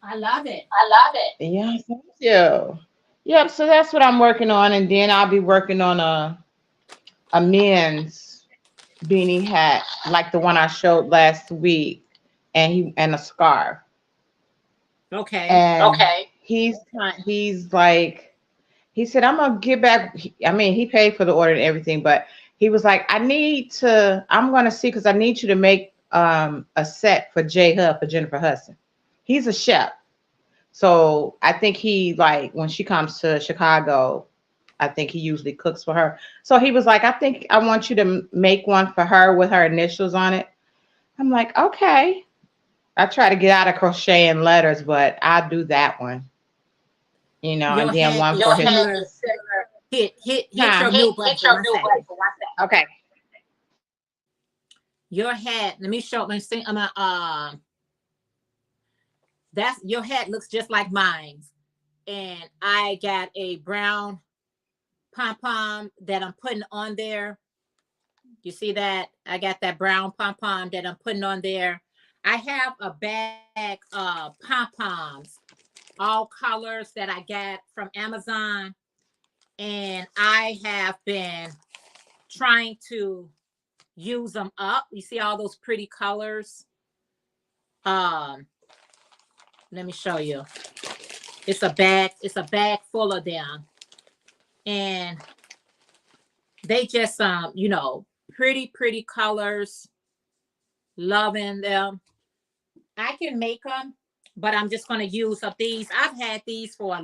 I love it. I love it. Yeah, thank you. Yep, so that's what I'm working on, and then I'll be working on a men's beanie hat, like the one I showed last week, and a scarf. Okay. And okay, he's like he said, I'm gonna get back. I mean, he paid for the order and everything, but he was like, I'm gonna see because I need you to make a set for J Hub for Jennifer Hudson. He's a chef. So I think he like when she comes to Chicago, I think he usually cooks for her. So he was like, I think I want you to make one for her with her initials on it. I'm like, okay. I try to get out of crocheting letters, but I'll do that one, and Your then hat one is for his. similar. Hit Huh? your mute button for Your 1 second. Okay. Your hat. Let me show. Let me see. That's your hat looks just like mine, and I got a brown pom pom that I'm putting on there. You see that? I got that brown pom pom that I'm putting on there. I have a bag of pom poms, all colors that I got from Amazon, and I have been trying to use them up. You see all those pretty colors? Um, Let me show you. It's a bag. It's a bag full of them, and they just pretty colors. Loving them. I can make them, but I'm just going to use up these. I've had these for a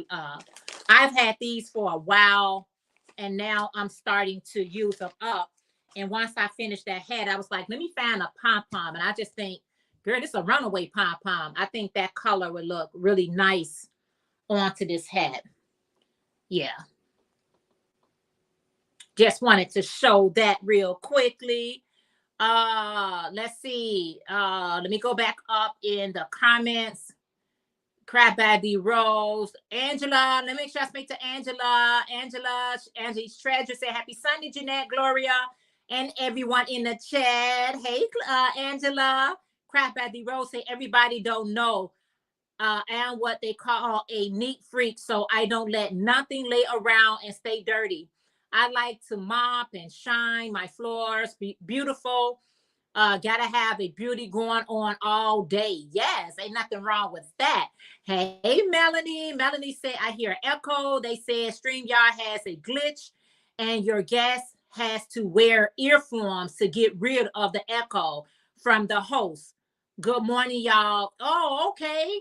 while, and now I'm starting to use them up. And once I finished that hat, I was like, let me find a pom pom, and I just think, girl, this is a runaway pom pom. I think that color would look really nice onto this hat. Yeah, just wanted to show that real quickly. Let's see. Let me go back up in the comments. Crab Baddy Rose. Angela, let me make sure I speak to Angela. Angela's Treasure said, Happy Sunday, Jeanette, Gloria, and everyone in the chat. Hey, Angela. Crab Baddy Rose say, everybody don't know. And what they call a neat freak, so I don't let nothing lay around and stay dirty. I like to mop and shine my floors, be beautiful. Gotta have a beauty going on all day. Yes, ain't nothing wrong with that. Hey, Melanie. Melanie said, I hear echo. They said StreamYard has a glitch and your guest has to wear earphones to get rid of the echo from the host. Good morning, y'all. Oh, okay.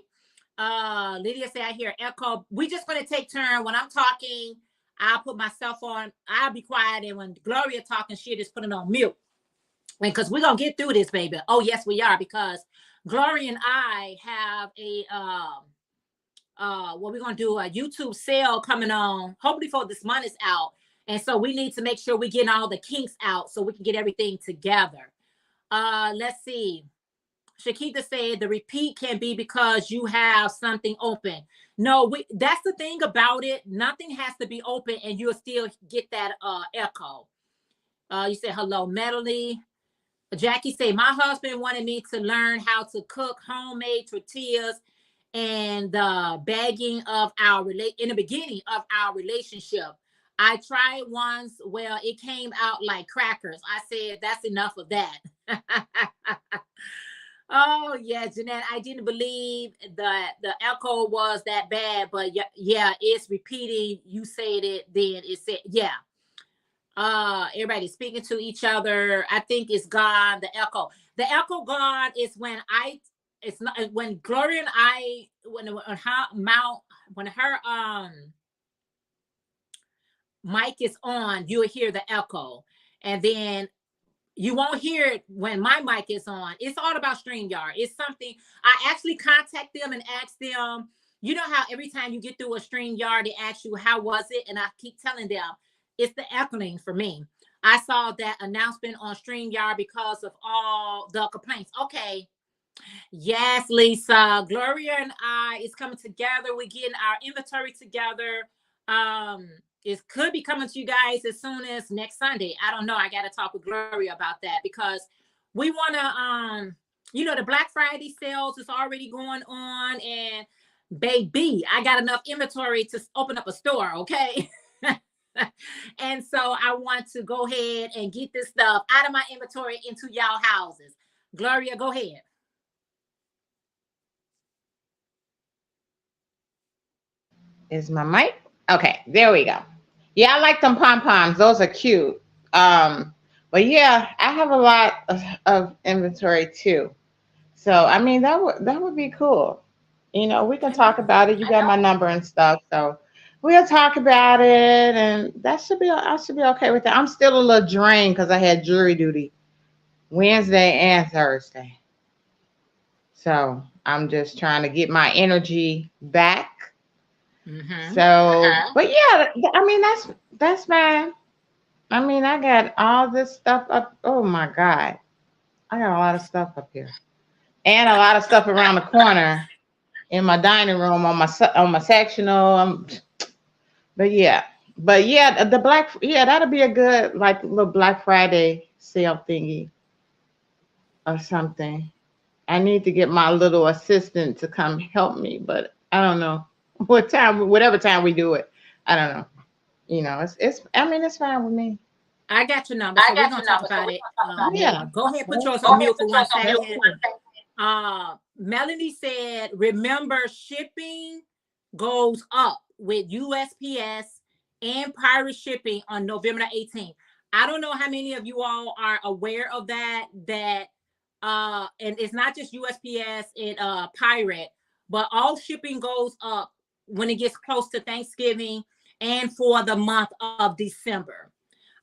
Lydia said, I hear echo. We just gonna take turn. When I'm talking, I'll put myself on, I'll be quiet, and when Gloria talking, she'll just put it on mute. Because we're gonna get through this, baby. Oh, yes, we are, because Gloria and I have a what we're gonna do, a YouTube sale coming on, hopefully before this month is out. And so we need to make sure we get all the kinks out so we can get everything together. Let's see. Shakita said the repeat can be because you have something open. No, that's the thing about it. Nothing has to be open and you'll still get that echo. You said hello, Melanie. Jackie said, my husband wanted me to learn how to cook homemade tortillas and the bagging of in the beginning of our relationship. I tried once. Well, it came out like crackers. I said, that's enough of that. Oh yeah, Jeanette, I didn't believe that the echo was that bad, but yeah, it's repeating. You said it, then it said, yeah. Everybody speaking to each other. I think it's gone. The echo gone is it's not when Gloria and I, when her mic is on, you'll hear the echo, and then you won't hear it when my mic is on. It's all about StreamYard. It's something I actually contact them and ask them. You know how every time you get through a StreamYard, they ask you, how was it? And I keep telling them, it's the echoing for me. I saw that announcement on StreamYard because of all the complaints. Okay. Yes, Lisa. Gloria and I is coming together. We're getting our inventory together. It could be coming to you guys as soon as next Sunday. I don't know. I got to talk with Gloria about that because we want to you know, the Black Friday sales is already going on, and baby, I got enough inventory to open up a store, okay? And so I want to go ahead and get this stuff out of my inventory into y'all houses. Gloria, go ahead. Is my mic? Okay, there we go. Yeah, I like them pom-poms. Those are cute. But yeah, I have a lot of inventory too. So I mean that would be cool. You know, we can I talk know. about it. You got my number and stuff, so we'll talk about it, and I should be okay with that. I'm still a little drained because I had jury duty Wednesday and Thursday, so I'm just trying to get my energy back. Mm-hmm. So, but yeah, I mean that's fine. I mean, I got all this stuff up. Oh my God, I got a lot of stuff up here, and a lot of stuff around the corner in my dining room on my sectional. But yeah, the Black, yeah, that'll be a good like little Black Friday sale thingy or something. I need to get my little assistant to come help me, but I don't know what time, whatever time we do it. I don't know. You know, it's. I mean, it's fine with me. I got your number, so we're gonna talk about it later. Yeah. Go ahead, put Well, yours on mute for 1 second. Melanie said, remember shipping goes up with USPS and pirate shipping on November 18th. I don't know how many of you all are aware of that, and it's not just USPS and pirate, but all shipping goes up when it gets close to Thanksgiving and for the month of December.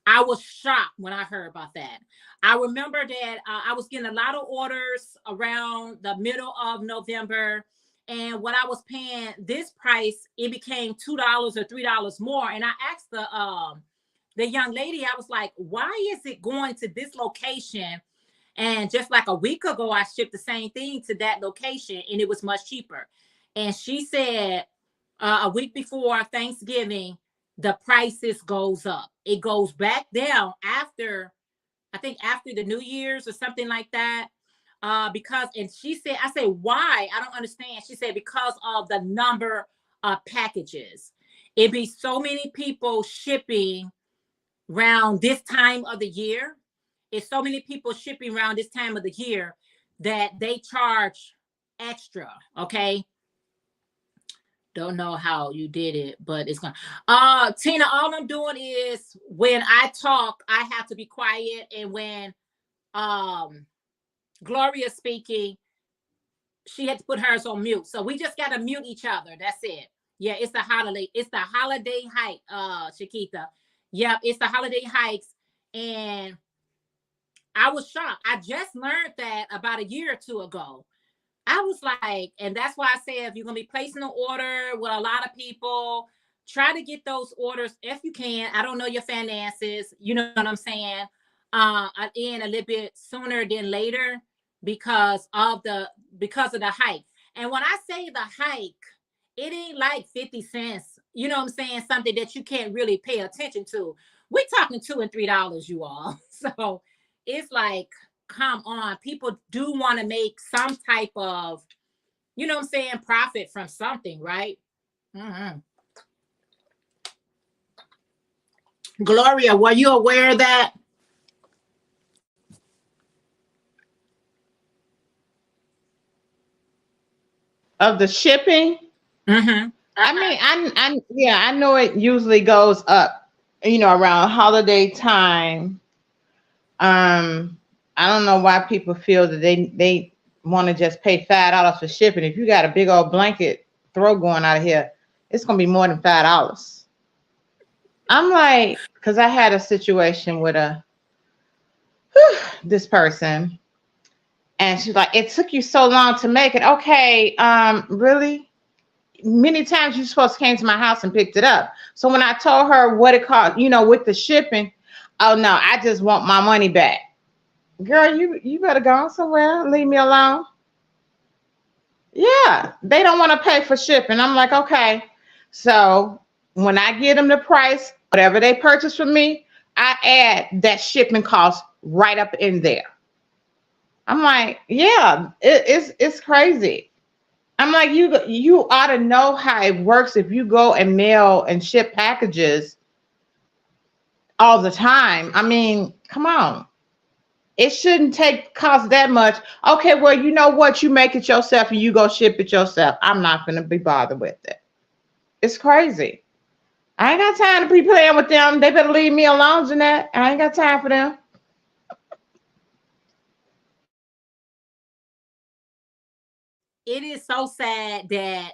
I was shocked when I heard about that. I remember that I was getting a lot of orders around the middle of November, and what I was paying this price, it became $2 or $3 more. And I asked the young lady, I was like, "Why is it going to this location?" And just like a week ago, I shipped the same thing to that location, and it was much cheaper. And she said a week before Thanksgiving, the prices goes up. It goes back down after, I think after the New Year's or something like that. Because, and she said, I said, why? I don't understand. She said, because of the number of packages. It be so many people shipping around this time of the year. It's so many people shipping around this time of the year that they charge extra. Okay. Don't know how you did it, but it's gonna. Tina, all I'm doing is when I talk, I have to be quiet, and when um Gloria's speaking, she had to put hers on mute. So we just gotta mute each other. That's it. Yeah, it's the holiday. It's the holiday hike, Shakita. Yep, it's the holiday hikes, and I was shocked. I just learned that about a year or two ago. I was like, and that's why I say if you're gonna be placing an order with a lot of people, try to get those orders if you can. I don't know your finances, you know what I'm saying? In a little bit sooner than later because of the hike. And when I say the hike, it ain't like 50 cents, you know what I'm saying? Something that you can't really pay attention to. We're talking $2 and $3, you all. So it's like, come on, people do want to make some type of, you know what I'm saying, profit from something, right? Mm-hmm. Gloria, were you aware of that? Of the shipping. Mm-hmm. I mean, yeah, I know it usually goes up, you know, around holiday time. I don't know why people feel that they want to just pay $5 for shipping. If you got a big old blanket throw going out of here, it's gonna be more than $5. I'm like, because I had a situation with this person, and she's like, it took you so long to make it. Okay, really? Many times you supposed to came to my house and picked it up. So when I told her what it cost, you know, with the shipping, oh no, I just want my money back. Girl, you better go on somewhere. Leave me alone. Yeah, they don't want to pay for shipping. I'm like, okay. So when I get them the price, whatever they purchase from me, I add that shipping cost right up in there. I'm like, yeah, it's crazy. I'm like, you ought to know how it works if you go and mail and ship packages all the time. I mean, come on. It shouldn't cost that much. Okay, well, you know what? You make it yourself and you go ship it yourself. I'm not gonna be bothered with it. It's crazy. I ain't got time to be playing with them. They better leave me alone, Jeanette. I ain't got time for them. It is so sad that,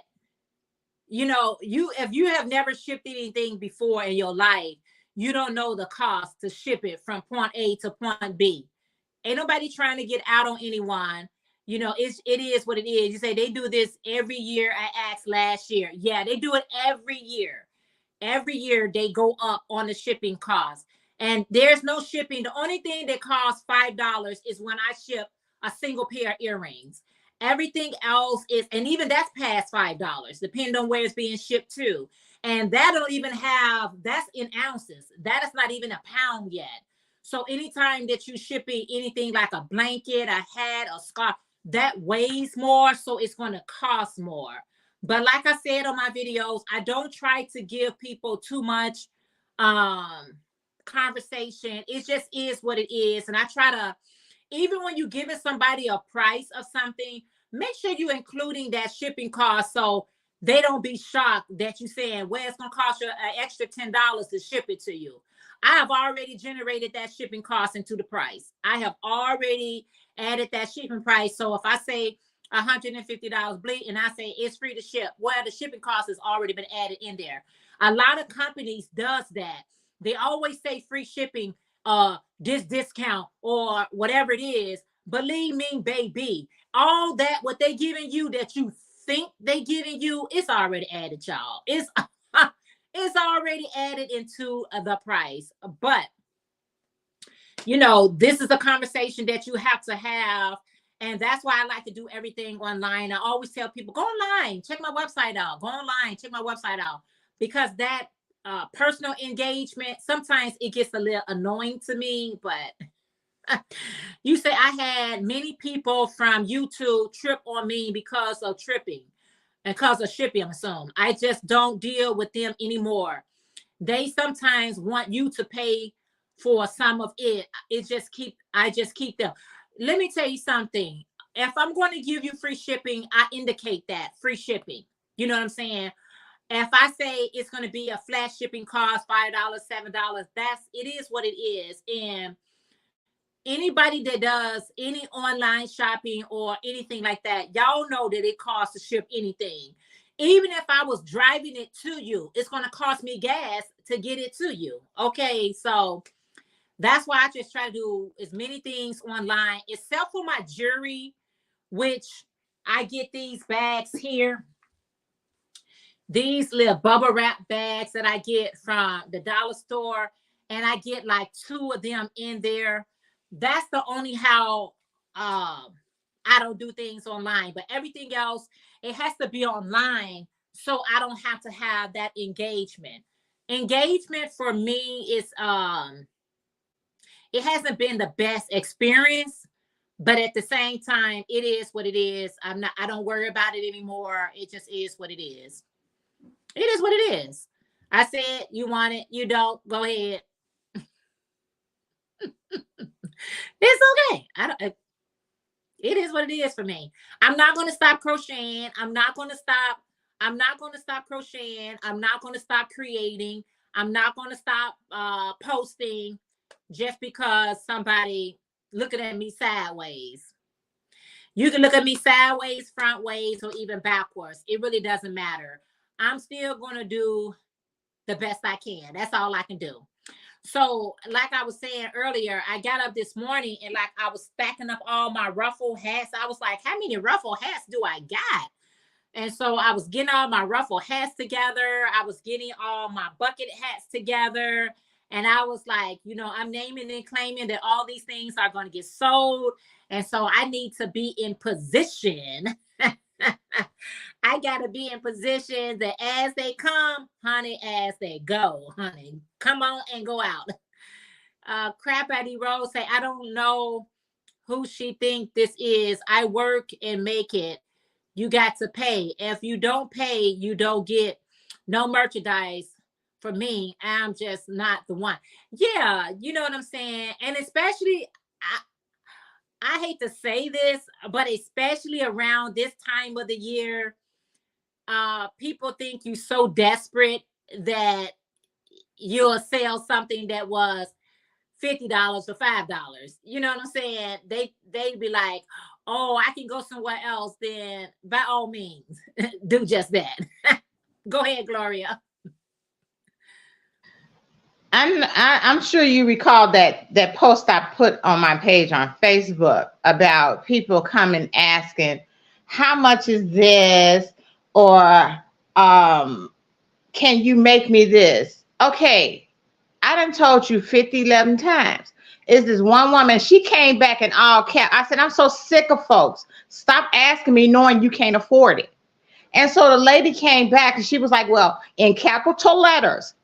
you know, if you have never shipped anything before in your life, you don't know the cost to ship it from point A to point B. Ain't nobody trying to get out on anyone. You know, it is what it is. You say they do this every year. I asked last year. Yeah, they do it every year. Every year they go up on the shipping cost. And there's no shipping. The only thing that costs $5 is when I ship a single pair of earrings. Everything else is, and even that's past $5, depending on where it's being shipped to. And that don't even have, that's in ounces. That is not even a pound yet. So anytime that you shipping anything like a blanket, a hat, a scarf, that weighs more, so it's going to cost more. But like I said on my videos, I don't try to give people too much um conversation. It just is what it is. And I try to, even when you giving somebody a price of something, make sure you including that shipping cost so they don't be shocked that you saying, well, it's gonna cost you an extra $10 to ship it to you. I have already generated that shipping cost into the price. I have already added that shipping price. So if I say $150 bleed and I say it's free to ship, well, the shipping cost has already been added in there. A lot of companies does that. They always say free shipping, this discount or whatever it is. Believe me, baby, all that what they giving you that you think they giving you, it's already added, y'all. It's it's already added into the price. But you know, this is a conversation that you have to have. And that's why I like to do everything online. I always tell people, go online, check my website out, go online, check my website out, because that personal engagement, sometimes it gets a little annoying to me. But you say I had many people from YouTube trip on me because of tripping and because of shipping, I'm assuming. I just don't deal with them anymore. They sometimes want you to pay for some of it. I just keep them. Let me tell you something. If I'm going to give you free shipping, I indicate that free shipping. You know what I'm saying? If I say it's going to be a flat shipping cost, $5, $7, it is what it is. And anybody that does any online shopping or anything like that, y'all know that it costs to ship anything. Even if I was driving it to you, it's going to cost me gas to get it to you. Okay, so that's why I just try to do as many things online, except for my jewelry, which I get these bags here. These little bubble wrap bags that I get from the dollar store, and I get like 2 of them in there. That's the only how I don't do things online. But everything else, it has to be online so I don't have to have that engagement. Engagement for me is it hasn't been the best experience, but at the same time, it is what it is. I don't worry about it anymore. It just is what it is. It is what it is. I said you want it, you don't, go ahead. It's okay. I don't It is what it is for me. I'm not going to stop crocheting. I'm not going to stop crocheting. I'm not going to stop creating. I'm not going to stop posting just because somebody looking at me sideways. You can look at me sideways, front ways, or even backwards. It really doesn't matter. I'm still going to do the best I can. That's all I can do. So, like I was saying earlier, I got up this morning and like I was stacking up all my ruffle hats. I was like, how many ruffle hats do I got? And so I was getting all my ruffle hats together. I was getting all my bucket hats together. And I was like, you know, I'm naming and claiming that all these things are going to get sold. And so I need to be in position. I got to be in position that as they come, honey, as they go, honey, come on and go out. Crap Eddie Rose say, I don't know who she think this is. I work and make it. You got to pay. If you don't pay, you don't get no merchandise. For me, I'm just not the one. Yeah, you know what I'm saying? And especially I hate to say this, but especially around this time of the year, people think you so desperate that you'll sell something that was $50 or $5. You know what I'm saying? They'd be like, oh, I can go somewhere else. Then by all means, do just that. Go ahead, Gloria. I'm sure you recall that post I put on my page on Facebook about people coming asking, how much is this? Or can you make me this? Okay, I done told you 11 times. Is this one woman? She came back in all cap. I said, I'm so sick of folks. Stop asking me knowing you can't afford it. And so the lady came back and she was like, well, in capital letters,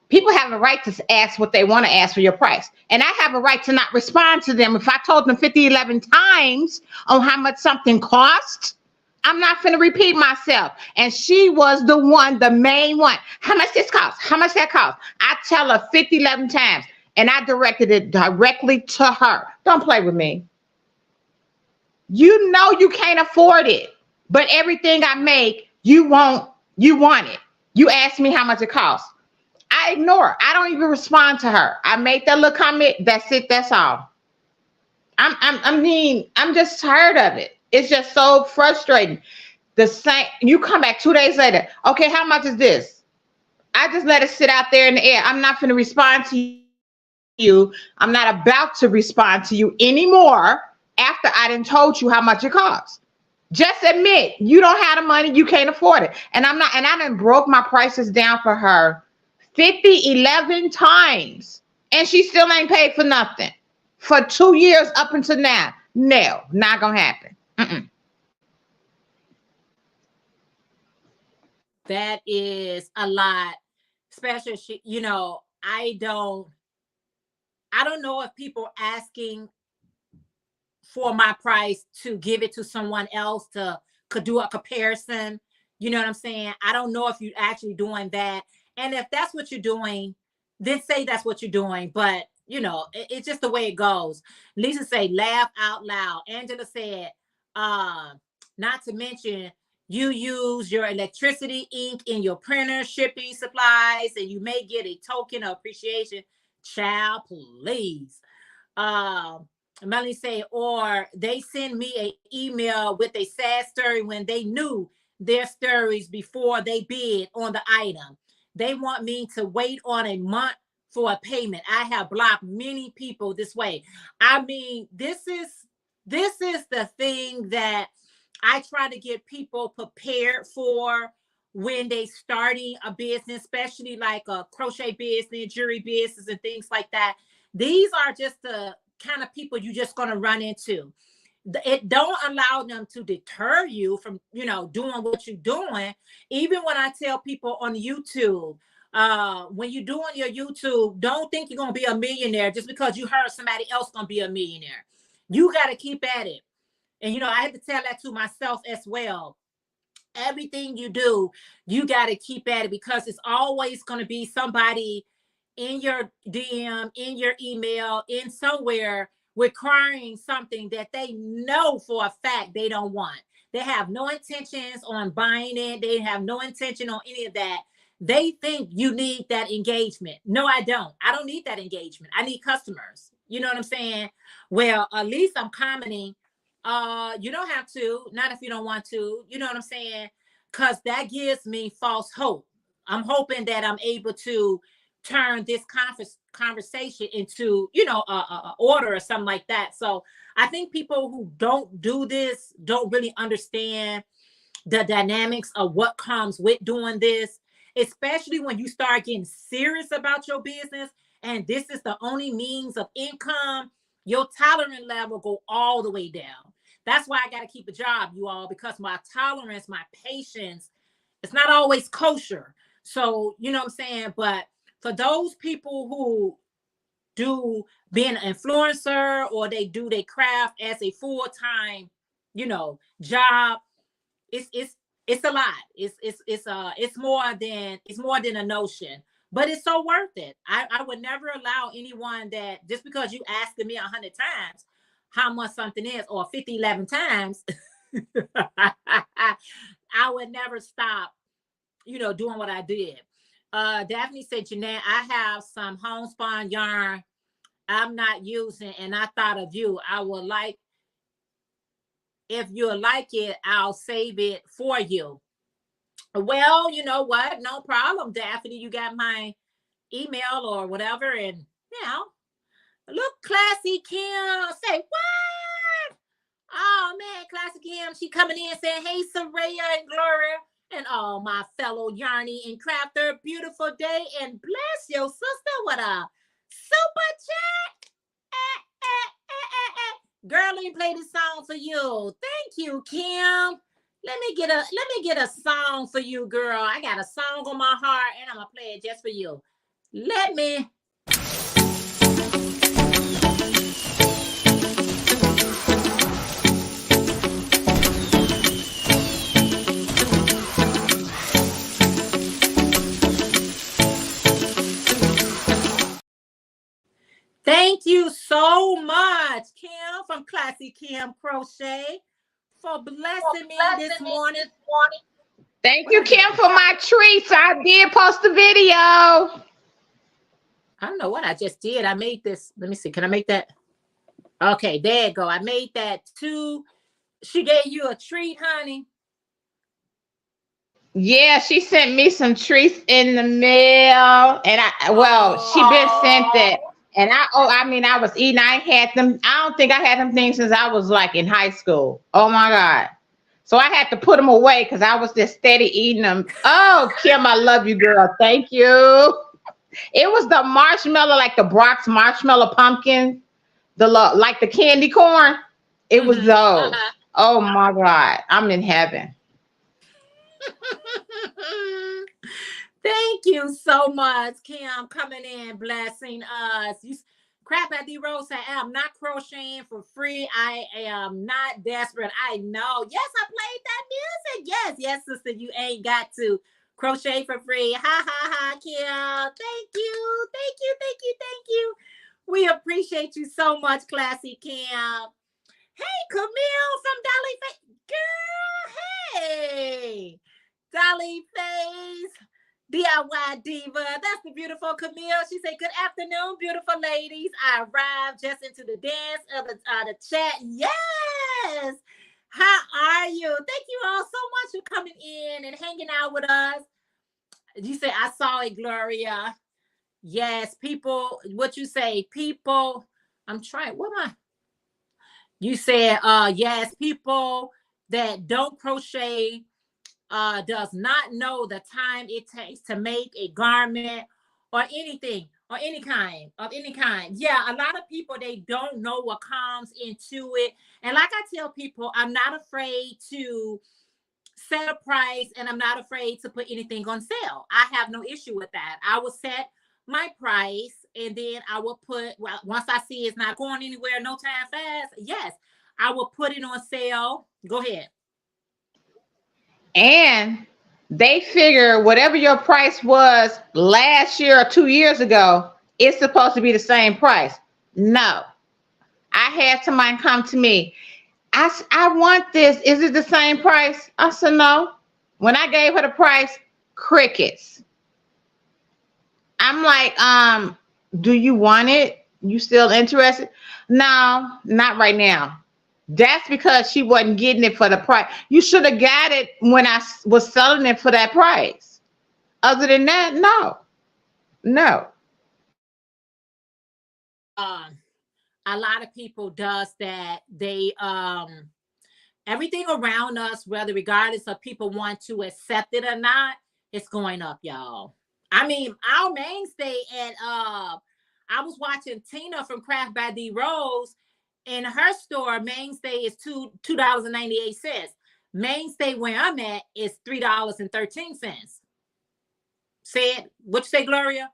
people have a right to ask what they want to ask for your price. And I have a right to not respond to them. If I told them 11 times on how much something costs, I'm not going to repeat myself. And she was the one, the main one. How much this cost? How much that cost? I tell her 11 times. And I directed it directly to her. Don't play with me. You know you can't afford it. But everything I make, you want it. You ask me how much it costs. I ignore her. I don't even respond to her. I make that little comment. That's it. That's all. I'm just tired of it. It's just so frustrating. The same. You come back 2 days later. Okay, how much is this? I just let it sit out there in the air. I'm not going to respond to you. I'm not about to respond to you anymore after I done told you how much it costs. Just admit you don't have the money. You can't afford it. And I'm not. And I done broke my prices down for her 11 times, and she still ain't paid for nothing for 2 years up until now. No, not gonna happen. That is a lot, especially I don't know if people asking for my price to give it to someone else to could do a comparison. You know what I'm saying? I don't know if you're actually doing that. And if that's what you're doing, then say that's what you're doing. But it's just the way it goes. Lisa say, laugh out loud. Angela said, not to mention you use your electricity, ink in your printer, shipping supplies, and you may get a token of appreciation. Child, please. Melanie say, or they send me an email with a sad story when they knew their stories before they bid on the item. They want me to wait on a month for a payment. I have blocked many people this way. I mean, this is the thing that I try to get people prepared for when they starting a business, especially like a crochet business, jewelry business, and things like that. These are just the kind of people you're just going to run into. It don't allow them to deter you from doing what you're doing. Even when I tell people on YouTube, when you're doing your YouTube, don't think you're going to be a millionaire just because you heard somebody else going to be a millionaire. You got to keep at it. And I had to tell that to myself as well. Everything you do, you got to keep at it, because it's always going to be somebody in your DM, in your email, in somewhere requiring something that they know for a fact they don't want. They have no intentions on buying it. They have no intention on any of that. They think you need that engagement. No, I don't. I don't need that engagement. I need customers. You know what I'm saying? Well, at least I'm commenting. You don't have to, not if you don't want to. You know what I'm saying? Because that gives me false hope. I'm hoping that I'm able to turn this conversation into a order or something like that. So I think people who don't do this don't really understand the dynamics of what comes with doing this, especially when you start getting serious about your business and this is the only means of income. Your tolerance level go all the way down. That's why I got to keep a job, you all, because my tolerance, my patience, it's not always kosher. So you know what I'm saying? But for those people who do being an influencer, or they do their craft as a full-time, job. It's a lot. It's more than a notion, but it's so worth it. I would never allow anyone that just because you asking me 100 times how much something is, or 50, 11 times, I would never stop, doing what I did. Daphne said, Jeanette, I have some homespun yarn I'm not using, and I thought of you. I would like, if you like it, I'll save it for you. Well, you know what? No problem, Daphne. You got my email or whatever, and look, Classy Kim. Say what? Oh man, Classy Kim. She coming in saying, "Hey, Saraya and Gloria, and all my fellow yarny and crafter, beautiful day, and bless your sister with a super chat." Girl, let me play this song for you. Thank you, Kim. Let me get a song for you, girl. I got a song on my heart, and I'm gonna play it just for you. Let me. Thank you so much, Kim from Classy Kim Crochet, for blessing me this morning. Thank you, Kim, for my treats. I did post the video. I don't know what I just did. I made this. Let me see. Can I make that? Okay, there you go. I made that too. She gave you a treat, honey. Yeah, she sent me some treats in the mail, and she been sent it. And I was eating. I had them. I don't think I had them things since I was like in high school. Oh my God. So I had to put them away because I was just steady eating them. Oh, Kim, I love you, girl. Thank you. It was the marshmallow, like the Brock's marshmallow pumpkin, like the candy corn. It was those. Oh my God. I'm in heaven. Thank you so much, Kim, coming in, blessing us. Crap at the Rose said, I'm not crocheting for free. I am not desperate. I know. Yes, I played that music. Yes, sister, you ain't got to crochet for free. Ha, ha, ha, Kim. Thank you. We appreciate you so much, Classy Kim. Hey, Camille from Dolly Face. Girl, hey. Dolly Face. DIY Diva. That's the beautiful Camille. She said, good afternoon, beautiful ladies. I arrived just into the dance of the chat. Yes. How are you? Thank you all so much for coming in and hanging out with us. You say, I saw it, Gloria. Yes, people. What you say? People. I'm trying. What am I? You said, yes, people that don't crochet does not know the time it takes to make a garment or anything or any kind. Yeah, a lot of people, they don't know what comes into it. And like I tell people, I'm not afraid to set a price, and I'm not afraid to put anything on sale. I have no issue with that. I will set my price, and then I will put, well, once I see it's not going anywhere, no time fast, yes, I will put it on sale. Go ahead. And they figure whatever your price was last year or 2 years ago, it's supposed to be the same price. No. I had somebody come to me. I want this. Is it the same price? I said, no. When I gave her the price, crickets. I'm like, do you want it? You still interested? No, not right now. That's because she wasn't getting it for the price. You should have got it when I was selling it for that price. Other than that, no. A lot of people does that. They everything around us, whether regardless of people want to accept it or not, it's going up, y'all. I mean, our mainstay at I was watching Tina from Craft by D Rose. In her store, mainstay is $2.98. Mainstay where I'm at is $3.13. Say it. What you say, Gloria?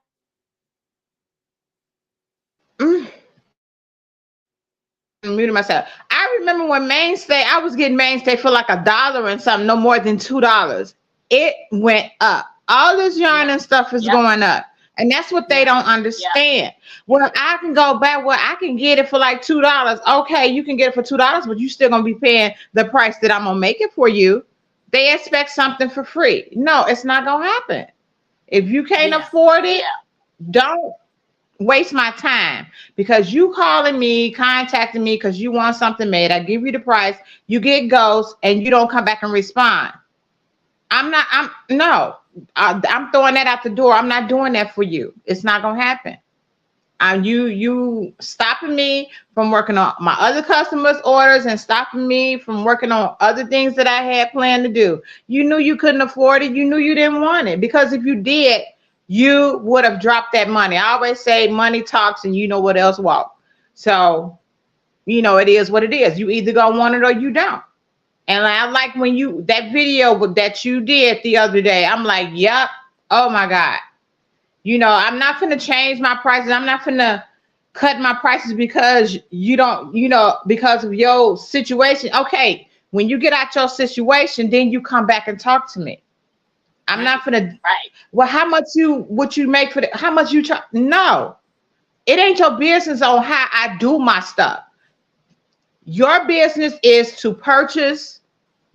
Muted myself. I remember when Mainstay, I was getting Mainstay for like $1 and something, no more than $2. It went up. All this yarn and stuff is going up. And that's what they don't understand. Well, I can go back where I can get it for like $2. Okay, you can get it for $2, but you still gonna be paying the price that I'm gonna make it for you. They expect something for free. No, it's not gonna happen. If you can't afford it, don't waste my time, because you calling me, contacting me because you want something made. I give you the price, you get ghost, and you don't come back and respond. I'm throwing that out the door. I'm not doing that for you. It's not gonna happen. You stopping me from working on my other customers' orders and stopping me from working on other things that I had planned to do. You knew you couldn't afford it. You knew you didn't want it, because if you did, you would have dropped that money. I always say money talks, and you know what else walk. So, it is what it is. You either gonna want it or you don't. And I like when that video that you did the other day, I'm like, yep. Oh my God. I'm not going to change my prices. I'm not going to cut my prices because you don't, because of your situation. Okay. When you get out your situation, then you come back and talk to me. I'm not going to, well, what you make for how much you charge? No, it ain't your business on how I do my stuff. Your business is to purchase,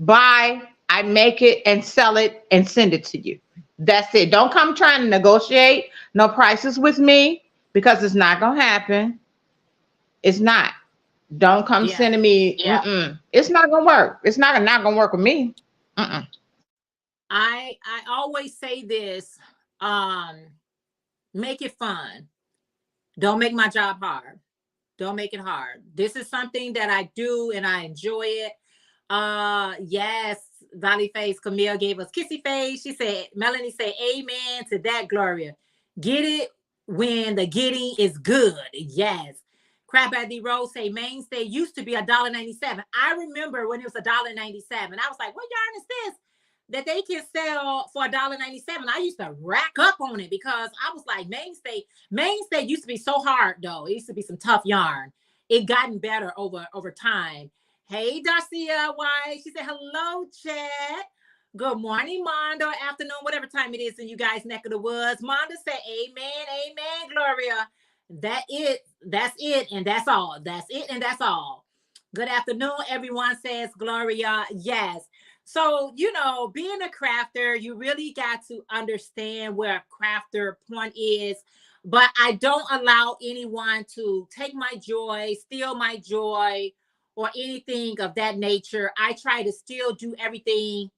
buy, I make it and sell it and send it to you. That's it. Don't come trying to negotiate no prices with me, because it's not going to happen. It's not. Don't come sending me. It's not going to work. It's not going to work with me. I always say this, make it fun. Don't make my job hard. Don't make it hard. This is something that I do and I enjoy it. Yes, Dolly Face Camille gave us kissy face. She said, Melanie said, amen to that, Gloria. Get it when the getting is good. Yes. Crab at the Rose say Mainstay used to be $1.97. I remember when it was $1.97. I was like, what yarn is this that they can sell for $1.97? I used to rack up on it because I was like, Mainstay used to be so hard though. It used to be some tough yarn. It gotten better over time. Hey, Darcia White. She said, hello, chat. Good morning, Mondo. Afternoon, whatever time it is in you guys' neck of the woods. Mondo said, amen, Gloria. That's it, and that's all. That's it, and that's all. Good afternoon, everyone, says Gloria. Yes. So, being a crafter, you really got to understand where a crafter point is. But I don't allow anyone to take my joy, steal my joy, or anything of that nature. I try to still do everything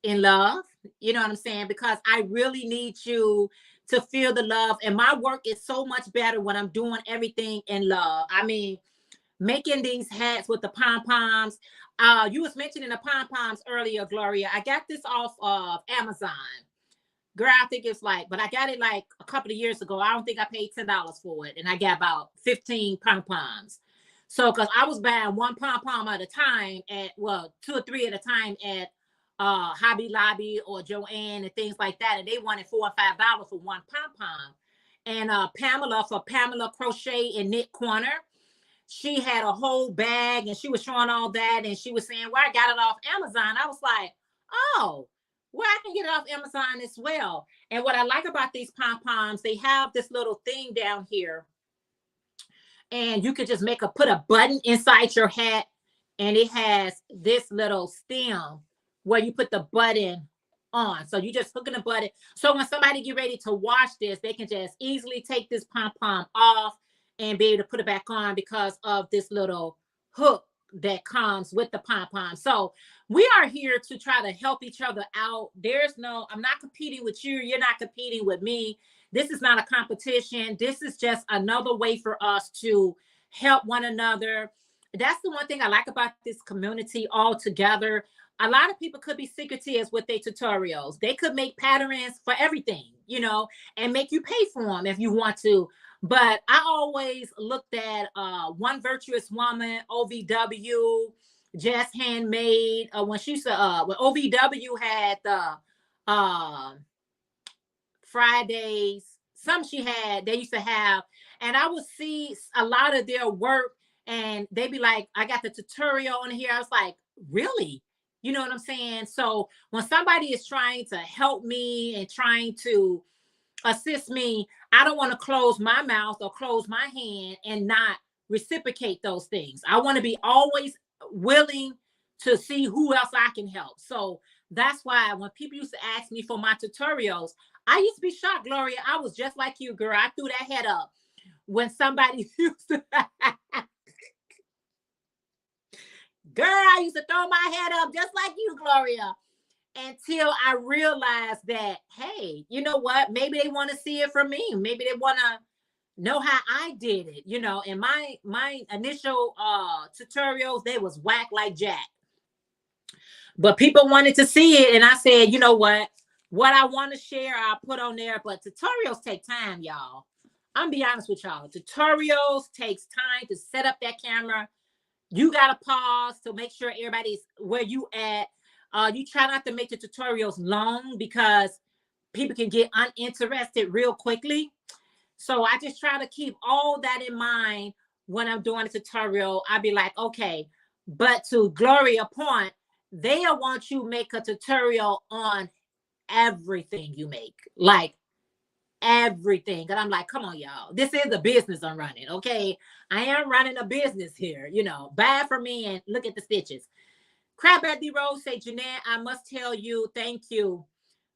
in love. You know what I'm saying? Because I really need you to feel the love. And my work is so much better when I'm doing everything in love. I mean, making these hats with the pom-poms. You was mentioning the pom-poms earlier, Gloria. I got this off of Amazon. Girl, I think it's but I got it like a couple of years ago. I don't think I paid $10 for it. And I got about 15 pom-poms. So, because I was buying one pom-pom at a time at, 2 or 3 at a time at Hobby Lobby or Joann and things like that. And they wanted $4 or $5 for one pom-pom. And Pamela for Pamela Crochet and Knit Corner, she had a whole bag and she was showing all that. And she was saying, well, I got it off Amazon. I was like, oh, well, I can get it off Amazon as well. And what I like about these pom-poms, they have this little thing down here. And you could just put a button inside your hat, and it has this little stem where you put the button on. So you just hook in the button. So when somebody get ready to wash this, they can just easily take this pom-pom off and be able to put it back on because of this little hook that comes with the pom-pom. So we are here to try to help each other out. I'm not competing with you. You're not competing with me. This is not a competition. This is just another way for us to help one another. That's the one thing I like about this community altogether. A lot of people could be secretaries with their tutorials. They could make patterns for everything, and make you pay for them if you want to. But I always looked at One Virtuous Woman, OVW, Just Handmade. When OVW had the Fridays some they used to have, and I would see a lot of their work, and they'd be like, I got the tutorial on here. I was like, really? You know what I'm saying? So when somebody is trying to help me and trying to assist me, I don't want to close my mouth or close my hand and not reciprocate those things. I want to be always willing to see who else I can help. So that's why when people used to ask me for my tutorials, I used to be shocked, Gloria. I was just like you, girl. I threw that head up when somebody used to girl, I used to throw my head up just like you, Gloria, until I realized that, hey, you know what? Maybe they want to see it from me. Maybe they want to know how I did it, you know. And my initial tutorials, they was whack like Jack. But people wanted to see it, and I said, you know what I want to share, I'll put on there. But tutorials take time, y'all. I'm be honest with y'all. Tutorials takes time to set up that camera. You gotta pause to make sure everybody's where you at. You try not to make the tutorials long because people can get uninterested real quickly. So I just try to keep all that in mind when I'm doing a tutorial. I'd be like, okay, but to Gloria's point, they'll want you make a tutorial on everything you make, like everything. And I'm like, come on, y'all. This is the business I'm running, okay? I am running a business here, you know. Buy from me and look at the stitches. Crab at the Rose say, Jeanette, I must tell you, thank you,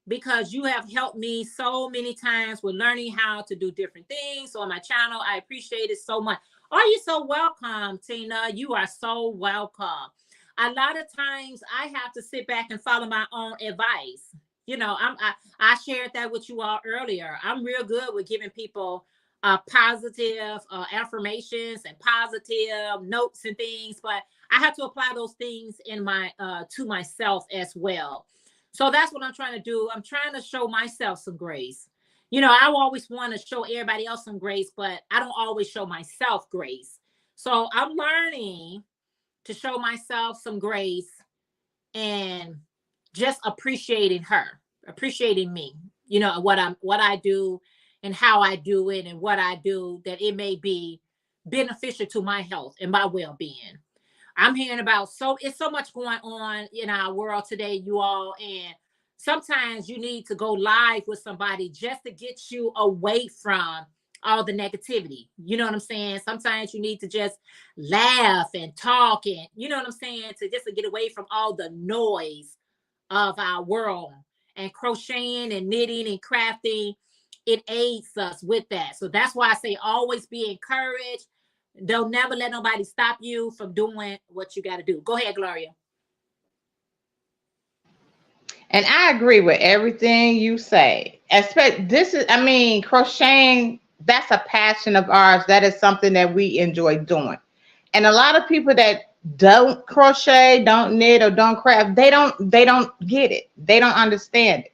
because you have helped me so many times with learning how to do different things on my channel. I appreciate it so much. Oh, you're so welcome, Tina. You are so welcome. A lot of times I have to sit back and follow my own advice. You know, I shared that with you all earlier. I'm real good with giving people positive affirmations and positive notes and things, but I have to apply those things in my to myself as well. So that's what I'm trying to do. I'm trying to show myself some grace. You know, I always want to show everybody else some grace, but I don't always show myself grace. So I'm learning to show myself some grace and just appreciating me, you know, what I do and how I do it and what I do, that it may be beneficial to my health and my well-being. I'm hearing about it's so much going on in our world today, you all, and sometimes you need to go live with somebody just to get you away from all the negativity. You know what I'm saying? Sometimes you need to just laugh and talk, and you know what I'm saying, to get away from all the noise of our world. And crocheting and knitting and crafting, it aids us with that. So that's why I say always be encouraged. Don't never let nobody stop you from doing what you got to do. Go ahead, Gloria. And I agree with everything you say. Crocheting, that's a passion of ours. That is something that we enjoy doing. And a lot of people that don't crochet, don't knit, or don't craft, they don't get it. They don't understand it.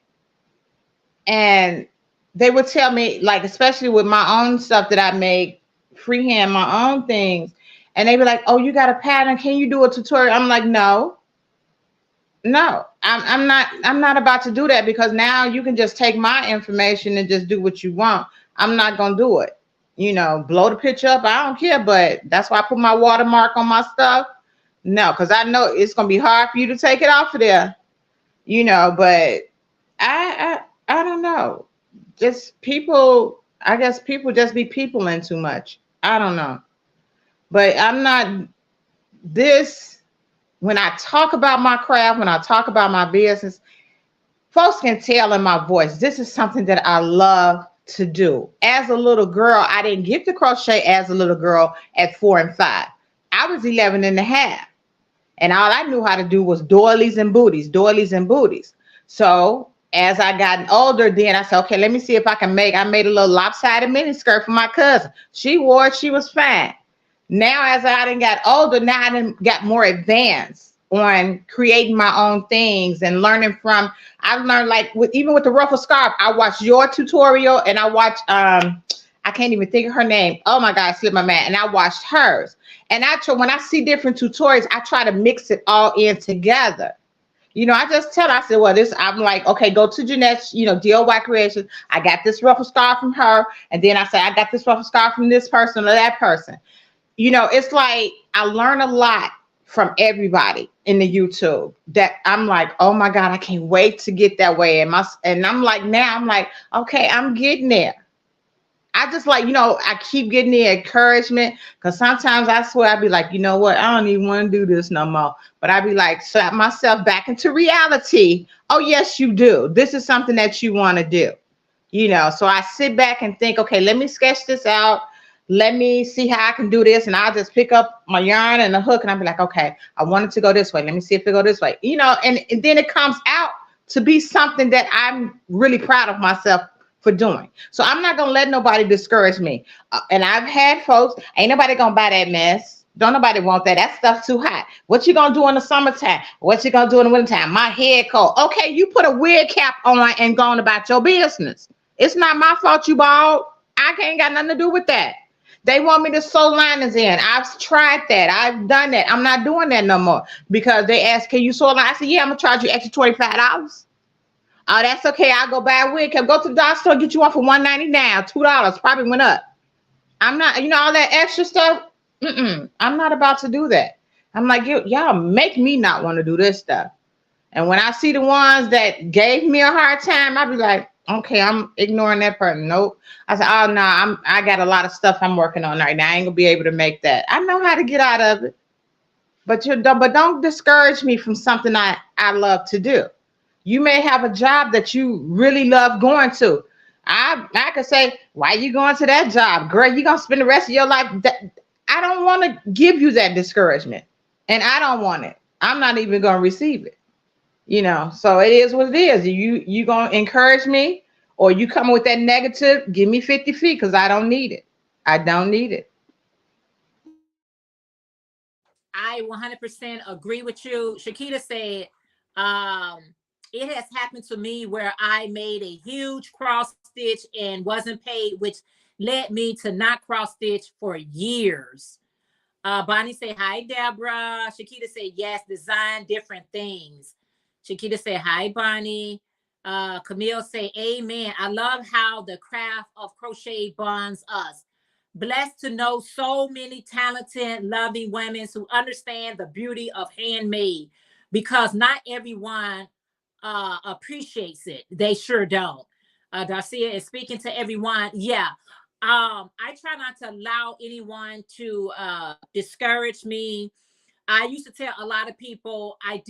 And they would tell me, like, especially with my own stuff that I make, freehand, my own things, and they be like, oh, you got a pattern, can you do a tutorial? I'm like, no, I'm not about to do that, because now you can just take my information and just do what you want. I'm not gonna do it. You know, blow the picture up, I don't care, but that's why I put my watermark on my stuff. No, because I know it's gonna be hard for you to take it off of there, you know. But I don't know. Just people, I guess people just be peopling too much. I don't know. But I'm not this. When I talk about my craft, when I talk about my business, folks can tell in my voice, this is something that I love to do. As a little girl, I didn't get to crochet as a little girl at 4 and 5. I was 11 and a half. And all I knew how to do was doilies and booties. So as I got older, then I said, okay, let me see if I made a little lopsided mini skirt for my cousin. She wore it, she was fine. Now, as I done got older, now I done got more advanced on creating my own things and learning from, I've learned, like, even with the ruffle scarf, I watched your tutorial, and I watched, I can't even think of her name. Oh my God, slipped my mind. And I watched hers. And when I see different tutorials, I try to mix it all in together. I just tell her, I said, well, I'm like, okay, go to Jeanette's, DOY Creations. I got this ruffle scarf from her. And then I say, I got this ruffle scarf from this person or that person. It's like I learn a lot from everybody in the YouTube that I'm like, oh my God, I can't wait to get that way. And I'm like, now I'm like, okay, I'm getting there. I just like, I keep getting the encouragement because sometimes I swear I'd be like, you know what? I don't even want to do this no more. But I'd be like, slap myself back into reality. Oh, yes, you do. This is something that you want to do. So I sit back and think, okay, let me sketch this out. Let me see how I can do this. And I'll just pick up my yarn and a hook and I'll be like, okay, I want it to go this way. Let me see if it go this way. And then it comes out to be something that I'm really proud of myself for doing. So I'm not gonna let nobody discourage me. And I've had folks, ain't nobody gonna buy that mess. Don't nobody want that. That stuff's too hot. What you gonna do in the summertime? What you gonna do in the wintertime? My head cold. Okay, you put a wig cap on and go on about your business. It's not my fault you bald. I ain't got nothing to do with that. They want me to sew linings in. I've tried that. I've done that. I'm not doing that no more because they ask, can you sew linings? I said, yeah, I'm gonna charge you extra $25. Oh, that's okay. I'll go buy a wig. Go to the dollar store, get you one for $1.99, $2. Probably went up. I'm not, all that extra stuff. I'm not about to do that. I'm like, y'all make me not want to do this stuff. And when I see the ones that gave me a hard time, I'll be like, okay, I'm ignoring that person. Nope. I said, oh no, I got a lot of stuff I'm working on right now. I ain't gonna be able to make that. I know how to get out of it. But don't discourage me from something I love to do. You may have a job that you really love going to. I could say, why are you going to that job? Girl, you're going to spend the rest of your life. I don't want to give you that discouragement. And I don't want it. I'm not even going to receive it. So it is what it is. You going to encourage me or you come with that negative, give me 50 feet because I don't need it. I don't need it. I 100% agree with you. Shakita said, it has happened to me where I made a huge cross stitch and wasn't paid, which led me to not cross stitch for years. Bonnie said, hi, Deborah. Shakita said, yes, design different things. Shakita said, hi, Bonnie. Camille said, amen. I love how the craft of crochet bonds us. Blessed to know so many talented, loving women who understand the beauty of handmade because not everyone appreciates it. They sure don't. Darcia is speaking to everyone. Yeah. I try not to allow anyone to discourage me. I used to tell a lot of people I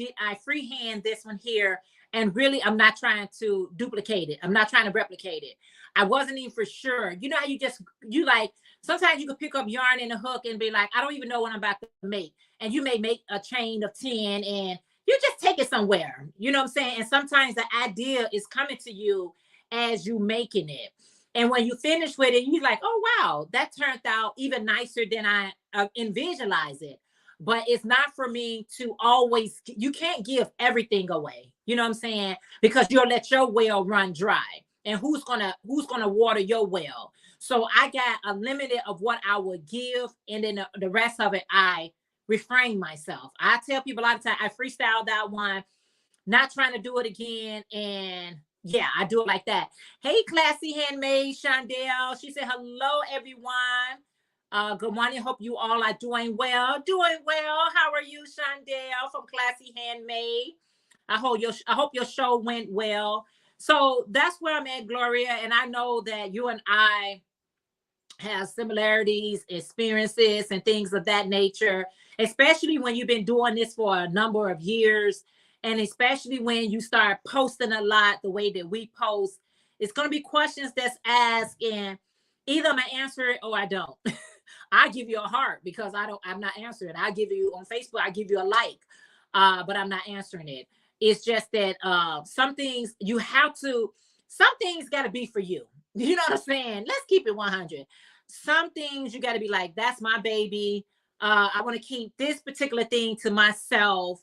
freehand this one here, and really I'm not trying to duplicate it. I'm not trying to replicate it. I wasn't even for sure. You know how you like sometimes you could pick up yarn and a hook and be like, I don't even know what I'm about to make. And you may make a chain of 10 and you just take it somewhere. You know what I'm saying? And sometimes the idea is coming to you as you making it. And when you finish with it, you're like, oh, wow, that turned out even nicer than I visualize it. But it's not for me to always, you can't give everything away. You know what I'm saying? Because you'll let your well run dry. And who's gonna water your well? So I got a limit of what I would give. And then the rest of it, I refrain myself. I tell people a lot of time, I freestyle that one, not trying to do it again. And yeah, I do it like that. Hey, Classy Handmade, Shondell. She said, hello, everyone. Good morning. Hope you all are doing well. Doing well. How are you, Shondell from Classy Handmade? I hope your show went well. So that's where I'm at, Gloria. And I know that you and I have similarities, experiences, and things of that nature, especially when you've been doing this for a number of years. And especially when you start posting a lot the way that we post, it's going to be questions that's asked, and either I'm going to answer it or I don't. I give you a heart because I'm not answering. I give you on Facebook, I give you a like, but I'm not answering it. It's just that some things got to be for you. You know what I'm saying? Let's keep it 100. Some things you got to be like, that's my baby. I want to keep this particular thing to myself.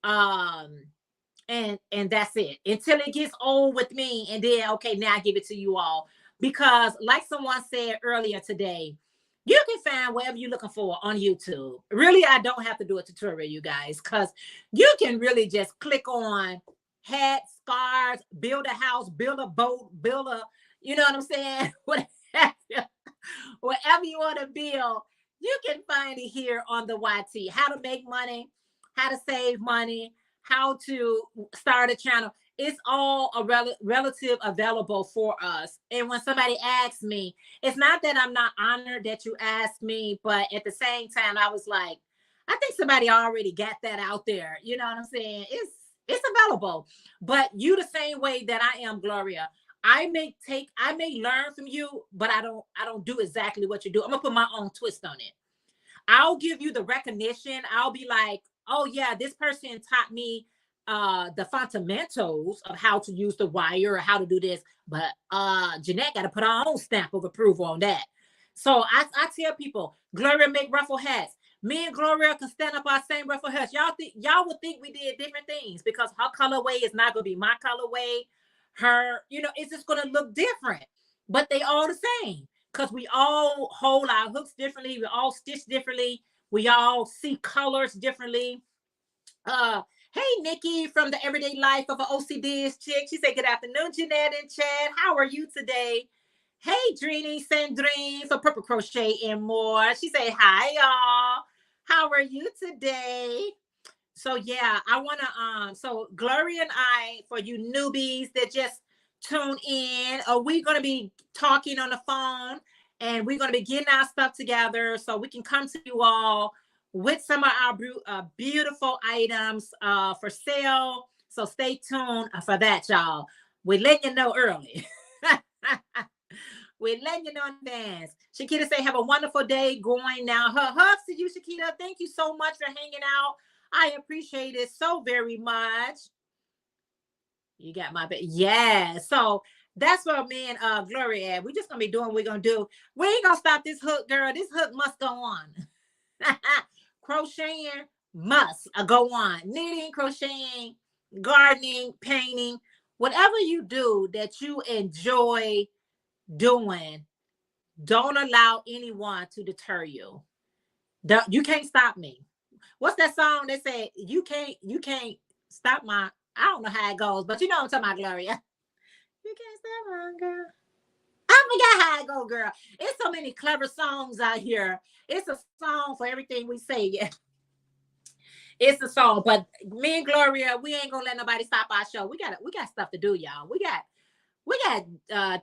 And that's it until it gets old with me. And then, okay, now I give it to you all. Because like someone said earlier today, You can find whatever you're looking for on YouTube. Really, I don't have to do a tutorial, you guys, because you can really just click on hats, scarves, build a house, build a boat, build a, you know what I'm saying? Whatever you want to build, you can find it here on the YT. How to make money, how to save money, how to start a channel. It's all a relative available for us. And when somebody asks me, it's not that I'm not honored that you asked me, but at the same time, I was like, I think somebody already got that out there. You know what I'm saying? It's available. But you the same way that I am, Gloria. I may learn from you, but I don't do exactly what you do. I'm gonna put my own twist on it. I'll give you the recognition. I'll be like, oh yeah, this person taught me the fundamentals of how to use the wire or how to do this, but Jeanette got to put her own stamp of approval on that. So I tell people, Gloria make ruffle hats. Me and Gloria can stand up our same ruffle hats. Y'all would think we did different things because her colorway is not gonna be my colorway. Her, it's just gonna look different, but they all the same because we all hold our hooks differently. We all stitch differently. We all see colors differently. Hey, Nikki from the Everyday Life of an OCD chick. She said, good afternoon, Jeanette and Chad. How are you today? Hey, Dreamy Sandrine for Purple Crochet and More. She said, hi, y'all. How are you today? So, yeah, I want to, so Gloria and I, for you newbies that just tune in, we're going to be talking on the phone and we're going to be getting our stuff together so we can come to you all with some of our beautiful items for sale. So stay tuned for that, y'all. We're letting you know early. We're letting you know in advance. Shakita say, have a wonderful day going now. Her hugs to you, Shakita. Thank you so much for hanging out. I appreciate it so very much. You got my bed. Yeah. So that's what me and Gloria at. We're just going to be doing what we're going to do. We ain't going to stop this hook, girl. This hook must go on. Crocheting must go on. Knitting, crocheting, gardening, painting, whatever you do that you enjoy doing, don't allow anyone to deter you. You can't stop me. What's that song that said you can't stop my, I don't know how it goes, but you know what I'm talking about, Gloria. You can't stop my girl. I forgot how it go, girl. It's so many clever songs out here. It's a song for everything we say. Yeah. It's a song. But me and Gloria, we ain't gonna let nobody stop our show. We got stuff to do, y'all. We got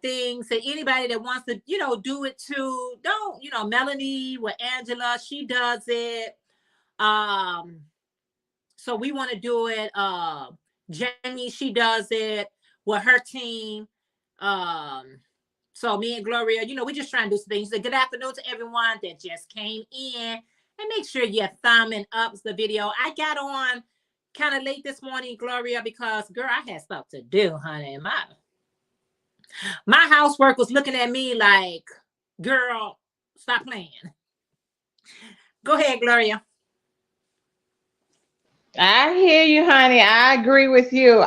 things that anybody that wants to, do it too. Don't, Melanie with Angela, she does it. So we want to do it. Jamie, she does it with her team. So me and Gloria, we just trying to do some things. So good afternoon to everyone that just came in. And make sure you're thumbing up the video. I got on kind of late this morning, Gloria, because, girl, I had stuff to do, honey. My housework was looking at me like, girl, stop playing. Go ahead, Gloria. I hear you, honey. I agree with you.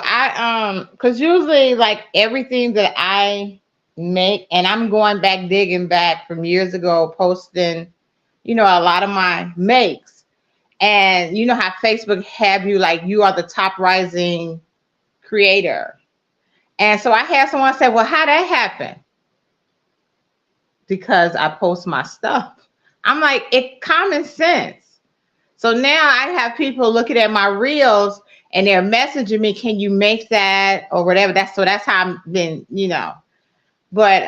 Because usually, like, everything that I make, and I'm going back, digging back from years ago, posting, a lot of my makes. And you know how Facebook have you, like, you are the top rising creator. And so I had someone say, well, how that happen? Because I post my stuff. I'm like, it's common sense. So now I have people looking at my reels and they're messaging me, can you make that or whatever? That's how I've been, But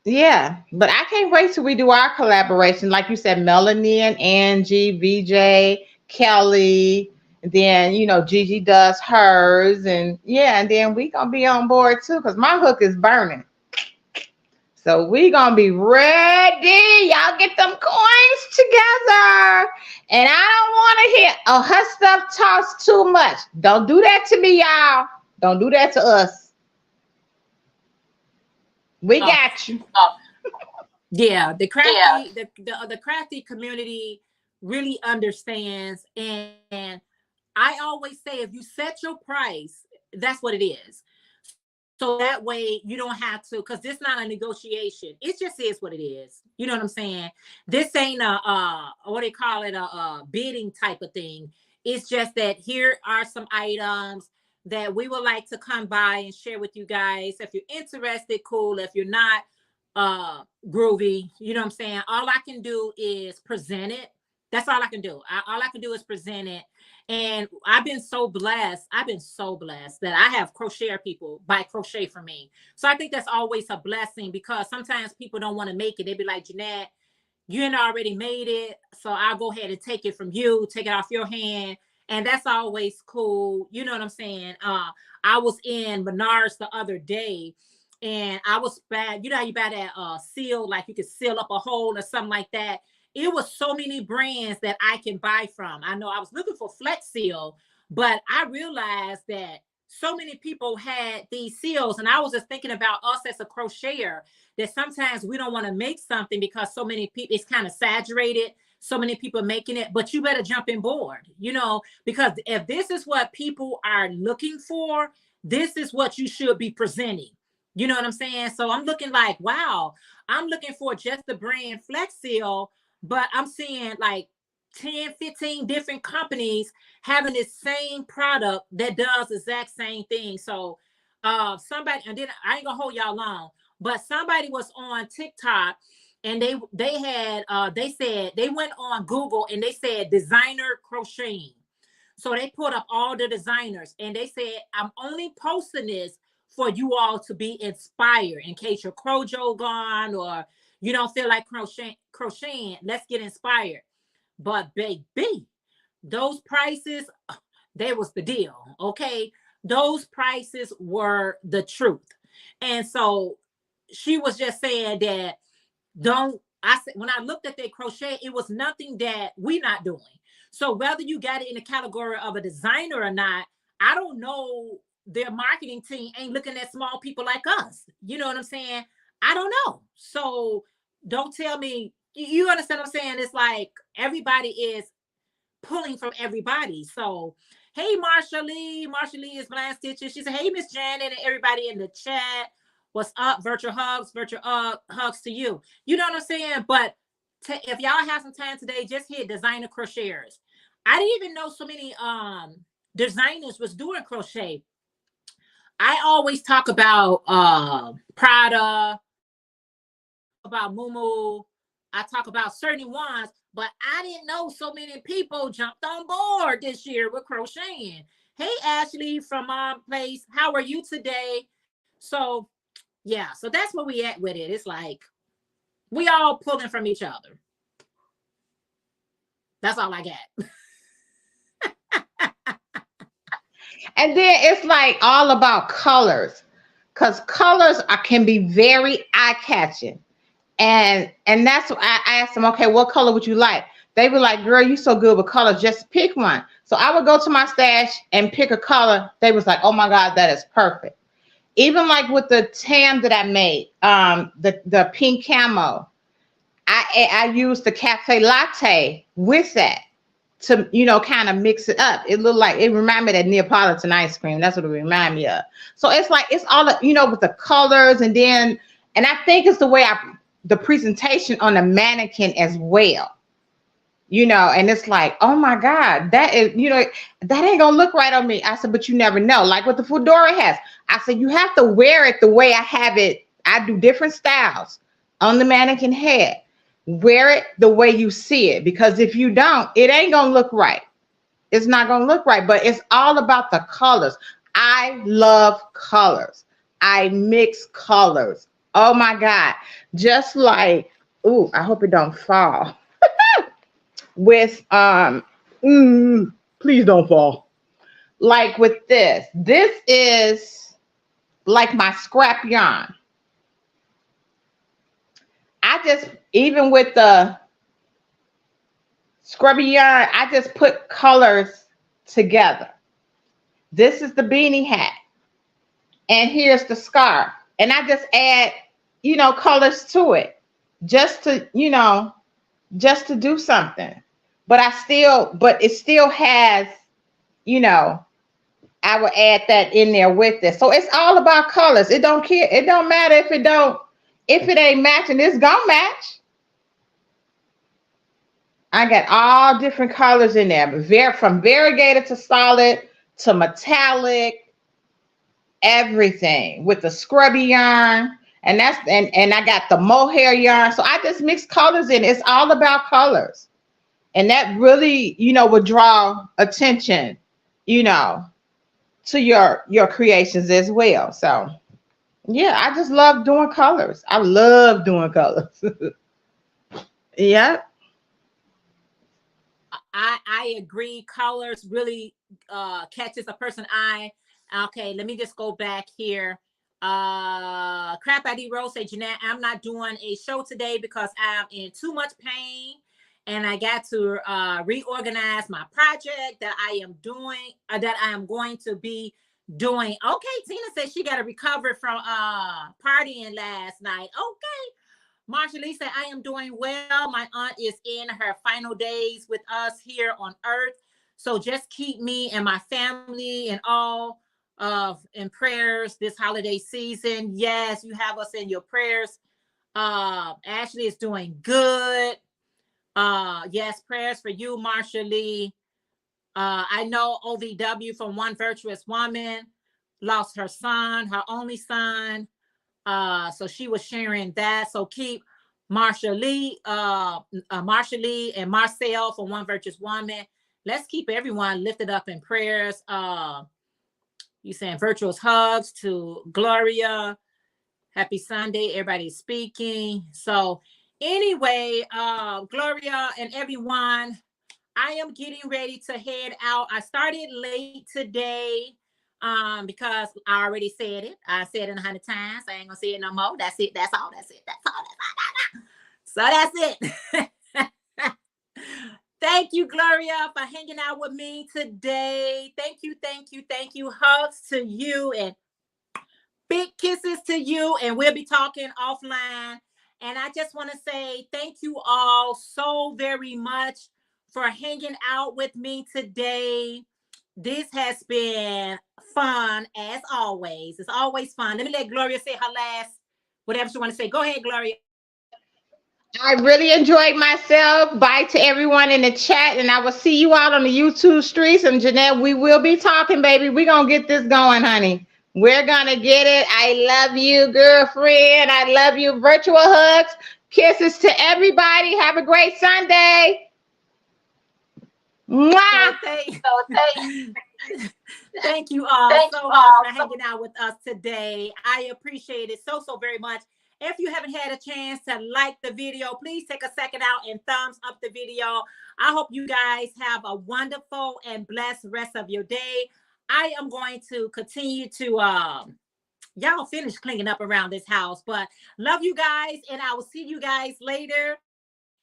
yeah, but I can't wait till we do our collaboration. Like you said, Melanie and Angie, VJ, Kelly, and then, Gigi does hers. And yeah, and then we gonna be on board too, because my hook is burning. So we gonna be ready. Y'all get them coins together. And I don't want to hear, her stuff costs too much. Don't do that to me, y'all. Don't do that to us. We got you. Yeah, the crafty, the crafty community really understands. And I always say, if you set your price, that's what it is. So that way you don't have to, because this not a negotiation. It just is what it is. You know what I'm saying? This ain't what they call it, a bidding type of thing. It's just that here are some items that we would like to come by and share with you guys. If you're interested, cool. If you're not, groovy, you know what I'm saying? All I can do is present it. That's all I can do. All I can do is present it. And I've been so blessed. I've been so blessed that I have crocheter people buy crochet for me. So I think that's always a blessing, because sometimes people don't want to make it. They be like, Jeanette, you ain't already made it, so I'll go ahead and take it from you, take it off your hand. And that's always cool. You know what I'm saying? I was in Menards the other day, and I was bad. You know how you buy that seal, like you could seal up a hole or something like that. It was so many brands that I can buy from. I know I was looking for Flex Seal, but I realized that so many people had these seals. And I was just thinking about us as a crocheter, that sometimes we don't want to make something because so many people, it's kind of saturated. So many people making it, but you better jump in board, you know, because if this is what people are looking for, this is what you should be presenting. You know what I'm saying? So I'm looking like, wow, I'm looking for just the brand Flex Seal, but I'm seeing like 10, 15 different companies having this same product that does the exact same thing. So somebody, and then I ain't gonna hold y'all long, but somebody was on TikTok, and they had they said they went on Google and they said designer crocheting. So they put up all the designers, and they said, I'm only posting this for you all to be inspired in case your crojo gone or you don't feel like crocheting. Let's get inspired. But baby, those prices, they was the deal. Okay. Those prices were the truth. And so she was just saying that I said, when I looked at their crochet, it was nothing that we not doing. So whether you got it in the category of a designer or not, I don't know. Their marketing team ain't looking at small people like us. You know what I'm saying? I don't know. So don't tell me, you understand what I'm saying? It's like everybody is pulling from everybody. So, hey, Marsha Lee is Blind Stitches. She said, hey, Miss Janet, and everybody in the chat. What's up? Virtual hugs to you. You know what I'm saying? But if y'all have some time today, just hit designer crocheters. I didn't even know so many designers was doing crochet. I always talk about Prada, about Mumu. I talk about certain ones, but I didn't know so many people jumped on board this year with crocheting. Hey, Ashley from Mom Place, how are you today? So, yeah, so that's where we at with it. It's like we all pulling from each other. That's all I got. And then it's like all about colors, because colors can be very eye-catching. And that's why I asked them, okay, what color would you like? They were like, girl, you so good with colors, just pick one. So I would go to my stash and pick a color. They was like, oh my God, that is perfect. Even like with the tam that I made, the pink camo, I used the cafe latte with that to, you know, kind of mix it up. It looked like, it reminded me of that Neapolitan ice cream. That's what it reminded me of. So it's like, it's all, you know, with the colors, and I think it's the way the presentation on the mannequin as well, you know, and it's like, oh my God, that is, you know, that ain't gonna look right on me. I said, but you never know. Like what the fedora has, I said, you have to wear it the way I have it. I do different styles on the mannequin head. Wear it the way you see it, because if you don't, it ain't gonna look right. It's not gonna look right. But it's all about the colors. I love colors. I mix colors. Oh my God. Just like, ooh, I hope it don't fall. With please don't fall. Like with this is like my scrap yarn. I just, even with the scrubby yarn, I just put colors together. This is the beanie hat, and here's the scarf, and I just add, you know, colors to it, just to, you know, just to do something. But it still has, you know, I will add that in there with it. So it's all about colors. It don't care. It don't matter if it ain't matching, it's gonna match. I got all different colors in there, but from variegated to solid to metallic, everything with the scrubby yarn. And I got the mohair yarn. So I just mix colors in. It's all about colors. And that really, would draw attention, to your creations as well. So yeah, I just love doing colors. I love doing colors. Yeah. I agree. Colors really catches a person's eye. Okay, let me just go back here. Crap ID Rose say, Jeanette, I'm not doing a show today because I'm in too much pain and I got to reorganize my project that I am doing, that I am going to be doing. Okay, Tina said she got to recover from partying last night. Okay. Marsha Lee said, I am doing well. My aunt is in her final days with us here on earth. So just keep me and my family and all in prayers this holiday season. Yes, you have us in your prayers. Ashley is doing good. Yes, prayers for you, Marsha Lee. I know OVW from One Virtuous Woman lost her son, her only son. So she was sharing that. So keep Marsha Lee and Marcel from One Virtuous Woman. Let's keep everyone lifted up in prayers. You saying virtuous hugs to Gloria. Happy Sunday. Everybody's speaking. So anyway, Gloria and everyone, I am getting ready to head out. I started late today because I already said it. I said it 100 times. I ain't gonna say it no more. That's it. That's all. That's it. That's all. That's all. So that's it. Thank you, Gloria, for hanging out with me today. Thank you, thank you, thank you. Hugs to you and big kisses to you. And we'll be talking offline. And I just want to say thank you all so very much for hanging out with me today. This has been fun as always. It's always fun. Let me let Gloria say her last, whatever she want to say. Go ahead, Gloria. I really enjoyed myself. Bye to everyone in the chat, and I will see you out on the YouTube streets. And Jeanette, we will be talking, baby. We're going to get this going, honey. We're going to get it. I love you, girlfriend. I love you. Virtual hugs. Kisses to everybody. Have a great Sunday. Mwah! Thank you all so much for hanging out with us today. I appreciate it so very much. If you haven't had a chance to like the video, please take a second out and thumbs up the video. I hope you guys have a wonderful and blessed rest of your day. I am going to continue to y'all finish cleaning up around this house, but love you guys, and I will see you guys later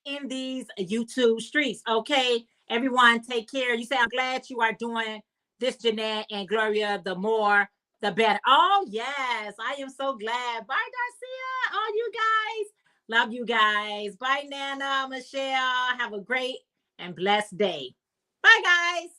in these YouTube streets. Okay, everyone, take care. You say, I'm glad you are doing this, Jeanette and Gloria. The more, the better. Oh, yes, I am so glad. Bye, Darcia. All you guys. Love you guys. Bye, Nana, Michelle. Have a great and blessed day. Bye, guys.